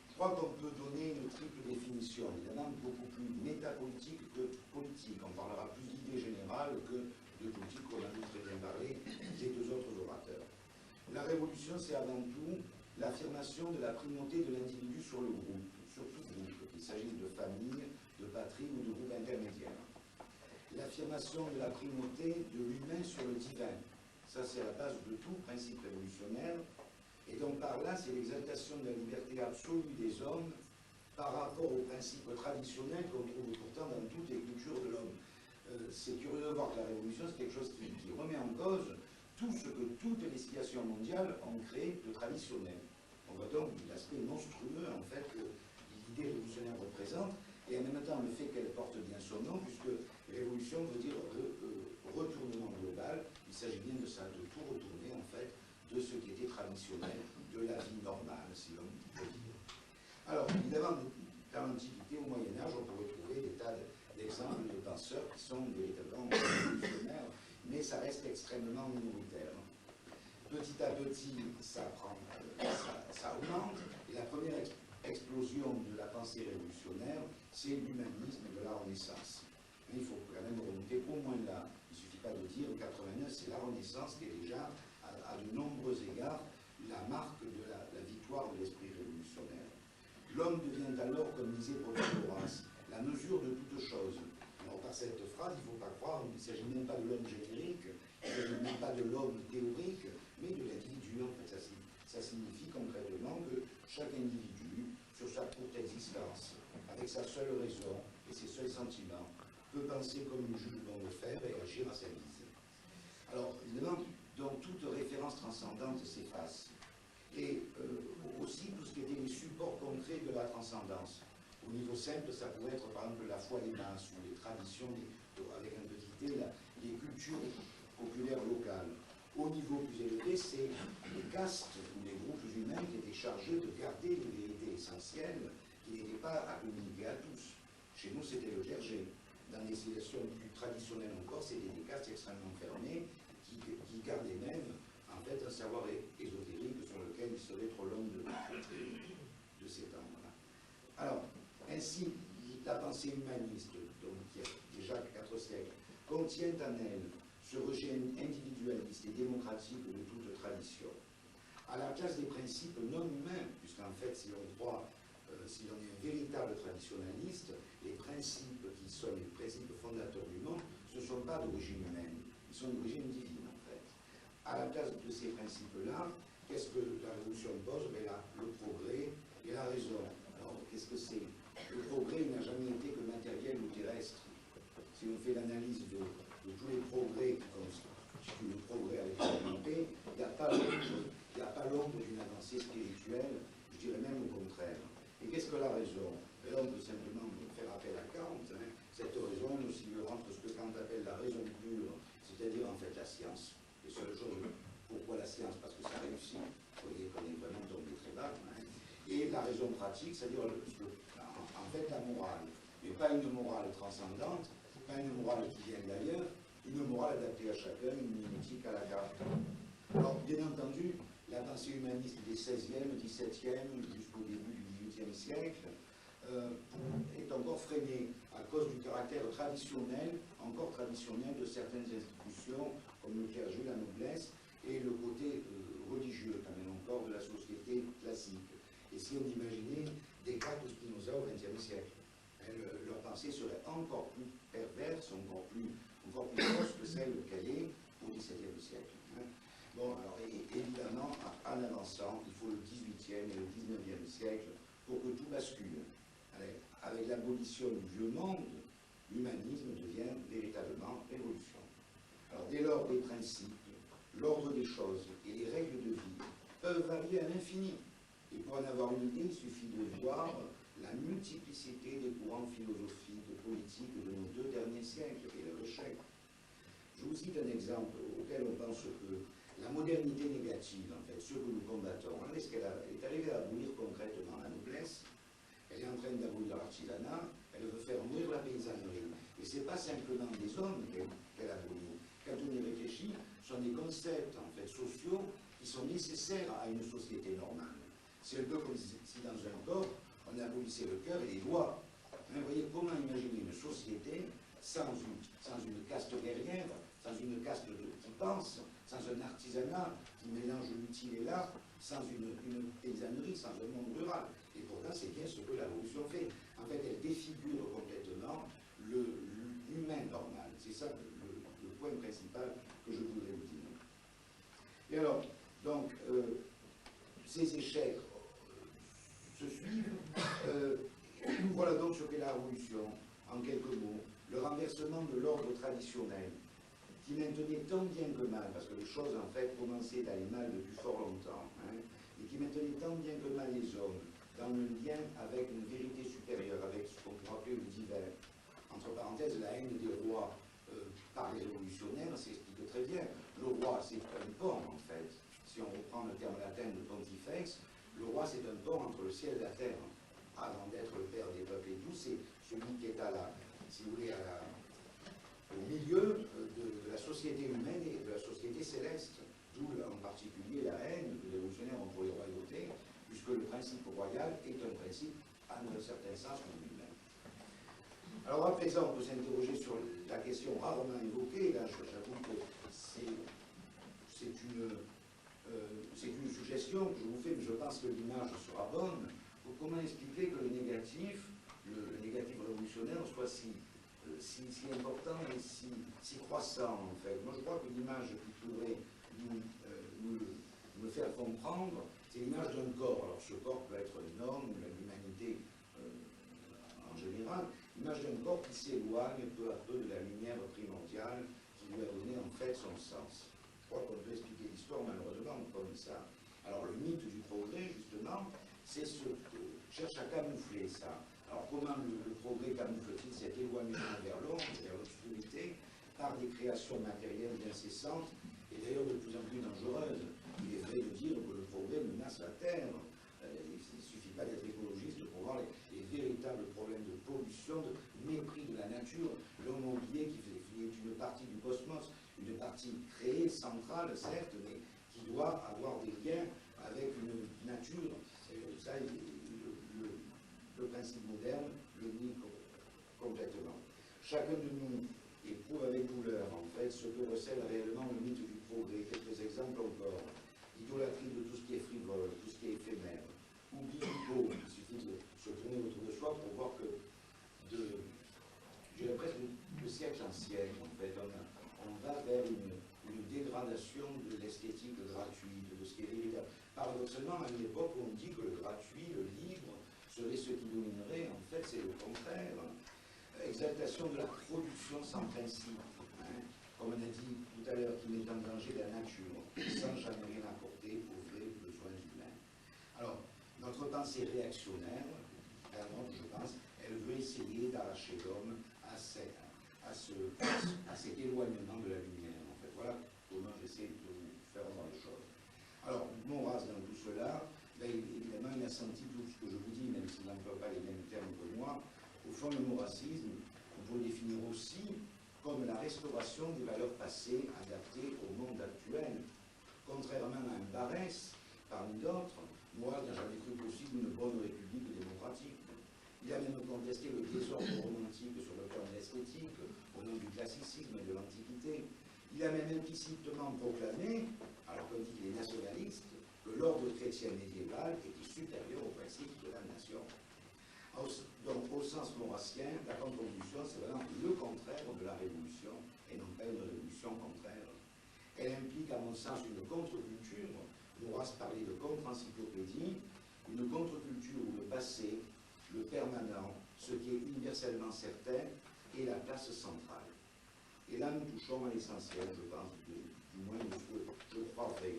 Je crois qu'on peut donner une triple définition, évidemment beaucoup plus métapolitique que politique. On parlera plus d'idées générales que de politique, comme a très bien parlé les deux autres orateurs. La révolution, c'est avant tout l'affirmation de la primauté de l'individu sur le groupe, sur tout groupe, qu'il s'agisse de famille, de patrie ou de groupe intermédiaire. L'affirmation de la primauté de l'humain sur le divin. Ça, c'est la base de tout principe révolutionnaire. Et donc, par là, c'est l'exaltation de la liberté absolue des hommes par rapport aux principes traditionnels qu'on trouve pourtant dans toutes les cultures de l'homme. C'est curieux de voir que la révolution, c'est quelque chose qui remet en cause tout ce que toutes les civilisations mondiales ont créé de traditionnel. On voit donc l'aspect monstrueux, en fait, que l'idée révolutionnaire représente, et en même temps le fait qu'elle porte bien son nom, puisque révolution veut dire retournement global. Il s'agit bien de ça, de tout retourner, en fait, de ce qui était traditionnel, de la vie normale, si l'on peut dire. Alors, évidemment, dans l'Antiquité, au Moyen-Âge, on pourrait trouver des tas d'exemples de penseurs qui sont véritablement révolutionnaires, mais ça reste extrêmement minoritaire. Petit à petit, ça augmente, et la première explosion de la pensée révolutionnaire, c'est l'humanisme de la Renaissance. Mais il faut quand même remonter au moins là. Il ne suffit pas de dire 89, c'est la Renaissance qui est déjà, à de nombreux égards, la marque de la victoire de l'esprit révolutionnaire. L'homme devient alors, comme disait Protagoras, la mesure de toute chose. Alors par cette phrase, il ne faut pas croire, il ne s'agit même pas de l'homme générique, il ne s'agit même pas de l'homme théorique, mais de l'individu. En fait, ça signifie concrètement que chaque individu, sur sa courte existence, avec sa seule raison et ses seuls sentiments, peut penser comme une juge bon de fer et agir à sa guise. Alors, évidemment, donc toute référence transcendante s'efface. Et aussi tout ce qui était les supports concrets de la transcendance. Au niveau simple, ça pourrait être par exemple la foi des masses ou les traditions, avec un petit t, les cultures populaires locales. Au niveau plus élevé, c'est les castes ou les groupes humains qui étaient chargés de garder les vérités essentielles qui n'étaient pas à communiquer à tous. Chez nous, c'était le clergé. Dans les civilisations plus traditionnelles encore, c'était des castes extrêmement fermées qui gardaient même en fait un savoir ésotérique sur lequel il serait trop long de s'étendre. Alors, ainsi, la pensée humaniste, donc qui a déjà 4 siècles, contient en elle ce rejet individualiste et démocratique de toute tradition. À la place des principes non humains, puisqu'en fait, si l'on croit, si l'on est un véritable traditionnaliste, les principes qui sont les principes fondateurs du monde, ce ne sont pas d'origine humaine, ils sont d'origine divine, en fait. À la place de ces principes-là, qu'est-ce que la révolution pose? Le progrès et la raison. Alors, qu'est-ce que c'est? Le progrès n'a jamais été que matériel ou terrestre. Si on fait l'analyse de tous les progrès qui constituent le progrès avec l'humanité, il n'y a pas l'ombre d'une avancée spirituelle, je dirais même au contraire. Et qu'est-ce que la raison? Et là, on peut simplement faire appel à Kant. Cette raison est aussi entre ce que Kant appelle la raison pure, c'est-à-dire en fait la science. Les seules choses, pourquoi la science? Parce que ça réussit. Vous voyez qu'on est vraiment tombé très bas. Et la raison pratique, c'est-à-dire en fait la morale. Mais pas une morale transcendante, pas une morale qui vient d'ailleurs, une morale adaptée à chacun, une éthique à la carte. Alors, bien entendu, la pensée humaniste des 16e, 17e, jusqu'au début du 18e siècle, est encore freinée à cause du caractère traditionnel, encore traditionnel de certaines institutions, comme le clergé, la noblesse, et le côté religieux, quand même encore, de la société classique. Et si on imaginait Descartes ou Spinoza au XXe siècle, leur pensée serait encore plus perverse, encore plus fausse que celle qu'elle est au XVIIe siècle. Bon, alors évidemment, en avançant, il faut le XVIIIe et le XIXe siècle pour que tout bascule. Avec l'abolition du vieux monde, l'humanisme devient véritablement révolution. Alors Dès lors, les principes, l'ordre des choses et les règles de vie peuvent varier à l'infini. Et pour en avoir une idée, il suffit de voir la multiplicité des courants philosophiques, politiques de nos 2 derniers siècles et leur échec. Je vous cite un exemple auquel on pense peu. La modernité négative, en fait, ce que nous combattons, elle est arrivée à abolir concrètement la noblesse, elle est en train d'abolir l'artisanat, elle veut faire mourir la paysannerie. Et ce n'est pas simplement des hommes qu'elle abolit. Quand on y réfléchit, ce sont des concepts en fait, sociaux qui sont nécessaires à une société normale. C'est un peu comme si dans un corps, on abolissait le cœur et les doigts. Vous voyez comment imaginer une société sans une caste guerrière, sans une caste qui pense, sans un artisanat qui mélange l'utile et l'art, sans une paysannerie, sans un monde rural. Et pourtant, c'est bien ce que la révolution fait. En fait, elle défigure complètement l'humain normal. C'est ça le point principal que je voudrais vous dire. Et alors, donc, ces échecs se suivent. Voilà donc ce qu'est la révolution, en quelques mots. Le renversement de l'ordre traditionnel, qui maintenait tant bien que mal, parce que les choses en fait commençaient d'aller mal depuis fort longtemps, et qui maintenait tant bien que mal les hommes dans le lien avec une vérité supérieure, avec ce qu'on peut appeler le divin. Entre parenthèses, la haine des rois par les révolutionnaires s'explique très bien. Le roi, c'est un pont en fait. Si on reprend le terme latin de pontifex, le roi c'est un pont entre le ciel et la terre. Avant d'être le père des peuples et tout, c'est celui qui est si vous voulez, au milieu de la société humaine et de la société céleste, d'où en particulier la haine que les révolutionnaires ont pour les royautés, puisque le principe royal est un principe, en un certain sens, humain. Alors à présent, on peut s'interroger sur la question rarement évoquée, là j'avoue que c'est une suggestion que je vous fais, mais je pense que l'image sera bonne, pour comment expliquer que le négatif révolutionnaire soit si important et si croissant en fait. Moi je crois que l'image qui pourrait nous faire comprendre, c'est l'image d'un corps. Alors ce corps peut être un homme ou l'humanité en général, l'image d'un corps qui s'éloigne peu à peu de la lumière primordiale qui lui a donné en fait son sens. Je crois qu'on peut expliquer l'histoire malheureusement comme ça. Alors le mythe du progrès justement, c'est ce que cherche à camoufler ça. Alors comment le progrès camoufle-t-il cet éloignement vers l'ombre, vers l'obscurité, par des créations matérielles incessantes, et d'ailleurs de plus en plus dangereuses. Il est vrai de dire que le progrès menace la Terre. Il ne suffit pas d'être écologiste pour voir les véritables problèmes de pollution, de mépris de la nature, l'homme oublié qui est une partie du cosmos, une partie créée, centrale, certes, mais qui doit avoir des liens avec une nature. Ça, le principe moderne le nie complètement. Chacun de nous éprouve avec douleur, en fait, ce que recèle réellement le mythe du progrès. Quelques exemples encore. Idolâtrie de tout ce qui est frivole, tout ce qui est éphémère. Oubli du beau. Il suffit de se tourner autour de soi pour voir que, j'ai l'impression de siècle en siècle, en fait, on va vers une dégradation de l'esthétique gratuite, de ce qui est véritable. Paradoxalement, à une époque où on dit que le gratuit, le libre, serait ce qui dominerait, en fait, c'est le contraire. Exaltation de la production sans principe, comme on a dit tout à l'heure, qui met en danger la nature, sans jamais rien apporter aux vrais besoins humains. Alors, notre pensée réactionnaire, je pense, elle veut essayer d'arracher l'homme à cet éloignement de la lumière. En fait, voilà comment j'essaie de vous faire voir les choses. Alors, Maurras, dans tout cela, évidemment, il a senti tout ce que je vous dis, même s'il n'emploie pas les mêmes termes que moi. Au fond, le maurassisme, on peut le définir aussi comme la restauration des valeurs passées adaptées au monde actuel. Contrairement à un Barès, parmi d'autres, Maurras n'a jamais cru possible une bonne république démocratique. Il a même contesté le désordre romantique sur le plan de l'esthétique, au nom du classicisme et de l'Antiquité. Il a même implicitement proclamé, alors qu'on dit qu'il est nationaliste, que l'ordre chrétien médiéval était supérieur au principe de la nation. Donc, au sens maurassien, la contre-révolution, c'est vraiment le contraire de la révolution, et non pas une révolution contraire. Elle implique, à mon sens, une contre-culture. Maurras parlait de contre-encyclopédie, une contre-culture où le passé, le permanent, ce qui est universellement certain, est la place centrale. Et là, nous touchons à l'essentiel, je pense, du moins de ce que je crois vrai.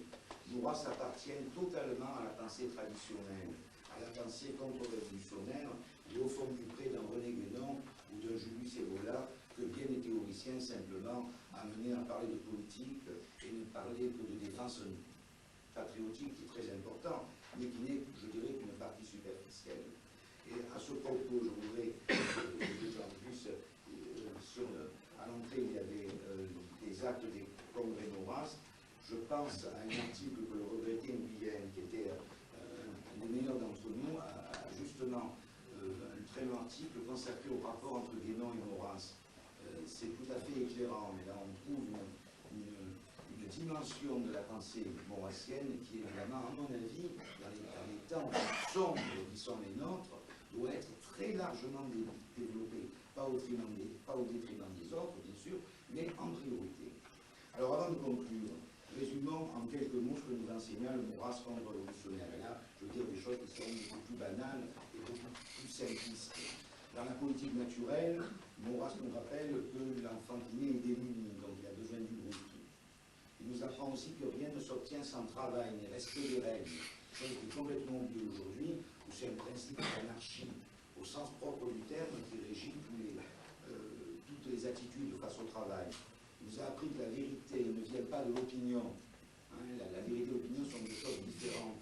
Maurras appartient totalement à la pensée traditionnelle, à la pensée contre-révolutionnaire, et au fond plus près d'un René Guénon ou d'un Julius Evola, que bien les théoriciens simplement amenés à parler de politique et ne parler que de défense patriotique, qui est très important, mais qui n'est, je dirais, qu'une partie superficielle. Et à ce propos, je voudrais, en plus, à l'entrée, il y avait des actes des congrès Maurras. Je pense à un article que le regretté Nguyen, qui était un des meilleurs d'entre nous, a justement un très long article consacré au rapport entre Guénon et Maurras. C'est tout à fait éclairant, mais là on trouve une dimension de la pensée maurassienne qui, évidemment, à mon avis, dans les temps sombres qui sont les nôtres, doit être très largement développée, pas au détriment des autres, bien sûr, mais en priorité. Alors, avant de conclure, résumons en quelques mots ce que nous enseignons le Maurras contre-révolutionnaire. Et là, je veux dire des choses qui sont beaucoup plus banales et beaucoup plus simplistes. Dans la politique naturelle, Maurras nous rappelle que l'enfant qui naît est démuni, donc il a besoin du groupe. Il nous apprend aussi que rien ne s'obtient sans travail, ni respect des règles, chose qui est complètement oubliée aujourd'hui, où c'est un principe d'anarchie, au sens propre du terme, qui régit toutes les attitudes face au travail. Il nous a appris que la vérité ne vient pas de l'opinion. La vérité et l'opinion sont deux choses différentes.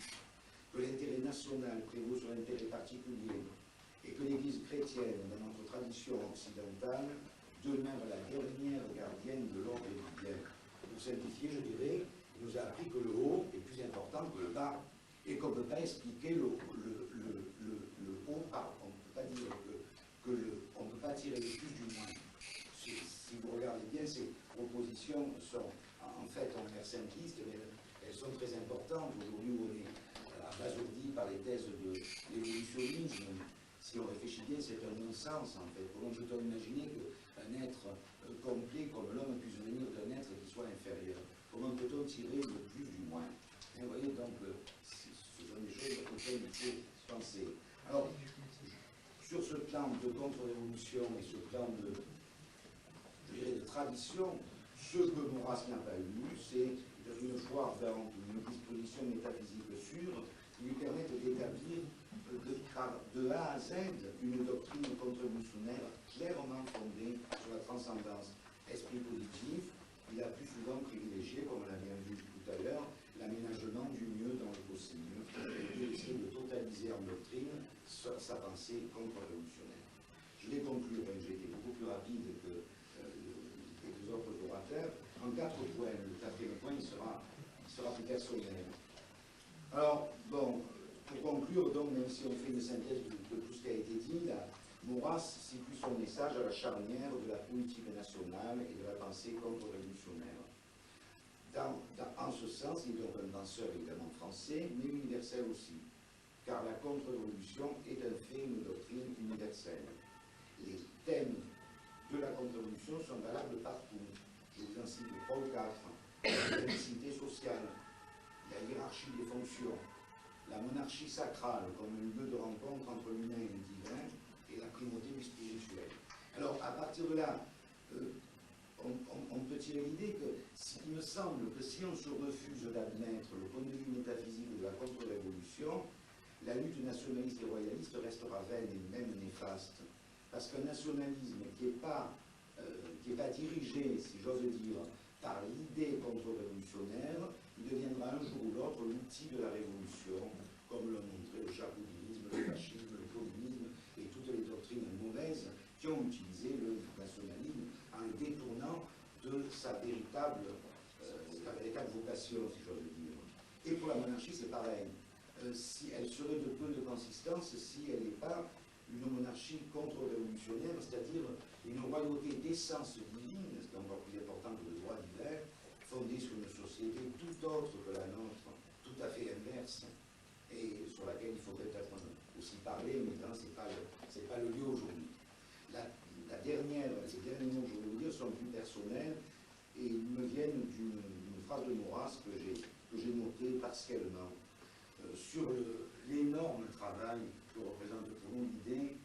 Que l'intérêt national prévaut sur l'intérêt particulier. Et que l'Église chrétienne, dans notre tradition occidentale, demeure la dernière gardienne de l'ordre et du bien. Pour simplifier, je dirais, il nous a appris que le haut est plus important que le bas, et qu'on ne peut pas expliquer le haut par. On ne peut pas dire on ne peut pas tirer le plus du moins. Si vous regardez bien, ces propositions sont en fait en l'air simplistes, mais elles sont très importantes. Aujourd'hui, où on est abasourdi par les thèses de l'évolutionnisme. Si on réfléchit bien, c'est un non-sens, en fait. Comment peut-on imaginer qu'un être complet comme l'homme puisse venir d'un être qui soit inférieur? Comment peut-on tirer le plus du moins? Vous voyez, donc, ce sont des choses auxquelles il faut penser. Alors, sur ce plan de contre-révolution et ce plan de, je dirais, de tradition, ce que Maurras n'a pas eu, c'est une foi vers une disposition métaphysique sûre qui lui permette d'établir de A à Z une doctrine contre-révolutionnaire clairement fondée sur la transcendance. Esprit positif, il a plus souvent privilégié, comme on l'a bien vu tout à l'heure, l'aménagement du mieux dans le possible, et essayer de totaliser en doctrine sa pensée contre-révolutionnaire. Je vais conclure, j'ai été beaucoup plus rapide que les deux autres orateurs, en 4 points. Le 4e point, il sera plus personnel. Alors, bon, pour conclure, donc, même si on fait une synthèse de tout ce qui a été dit, Maurras situe son message à la charnière de la politique nationale et de la pensée contre-révolutionnaire. En ce sens, il est donc un penseur évidemment français, mais universel aussi, car la contre-révolution est un fait, une doctrine universelle. Les thèmes de la contre-révolution sont valables partout. Je vous en cite 3 ou 4. La mixité sociale, la hiérarchie des fonctions, la monarchie sacrale comme un lieu de rencontre entre l'humain et le divin, et la primauté du spirituel. Alors, à partir de là, on peut tirer l'idée que, il me semble que si on se refuse d'admettre le point de vue métaphysique de la contre-révolution, la lutte nationaliste et royaliste restera vaine et même néfaste. Parce qu'un nationalisme qui n'est pas dirigé, si j'ose dire, par l'idée contre-révolutionnaire, il deviendra un jour ou l'autre l'outil de la révolution, comme l'ont montré le jacobinisme, le fascisme, le communisme et toutes les doctrines mauvaises qui ont utilisé le nationalisme en le détournant de sa véritable vocation, si j'ose dire. Et pour la monarchie, c'est pareil. Si elle serait de peu de consistance si elle n'est pas une monarchie contre-révolutionnaire, c'est-à-dire une royauté d'essence divine, ce qui est encore plus important que le droit divin, fondée sur une société tout autre que la nôtre, tout à fait inverse, et sur laquelle il faudrait peut-être aussi parler, mais ce n'est pas le lieu aujourd'hui. Les derniers mots que je vais vous dire sont plus personnels, et ils me viennent d'une phrase de Maurras que j'ai notée partiellement, sur l'énorme travail que représente pour nous l'idée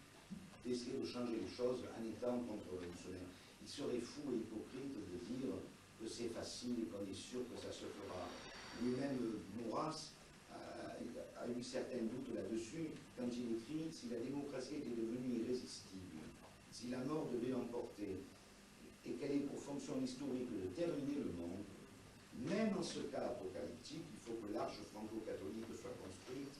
d'essayer de changer les choses en étant contre-révolutionnaire. il serait fou et hypocrite de dire que c'est facile et qu'on est sûr que ça se fera. Lui-même, Maurras, a eu certains doutes là-dessus quand il écrit « Si la démocratie était devenue irrésistible, si la mort devait l'emporter, et qu'elle ait pour fonction historique de terminer le monde, même en ce cas apocalyptique, il faut que l'arche franco-catholique soit construite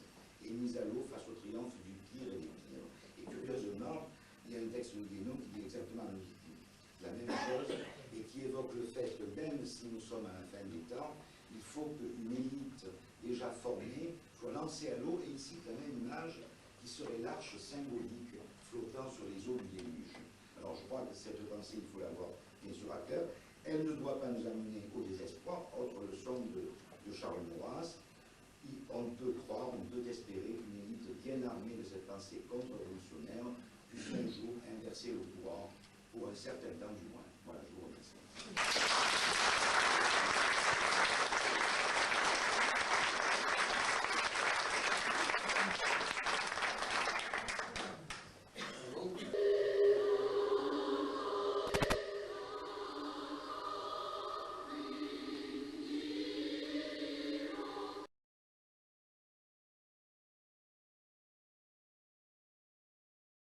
et mise à l'eau face au triomphe du pire et des pires. » Et curieusement, il y a un texte de Guénon qui dit exactement la même chose et qui évoque le fait que même si nous sommes à la fin des temps, il faut qu'une élite déjà formée soit lancée à l'eau, et ici quand même une image qui serait l'arche symbolique flottant sur les eaux du déluge. Alors je crois que cette pensée, il faut l'avoir bien sûr à cœur. Elle ne doit pas nous amener au désespoir, autre leçon de Charles Maurras. On peut croire, on peut espérer qu'une élite bien armée de cette pensée contre-révolutionnaire puisse un jour inverser le pouvoir, pour un certain temps du moins. Voilà, je vous remercie.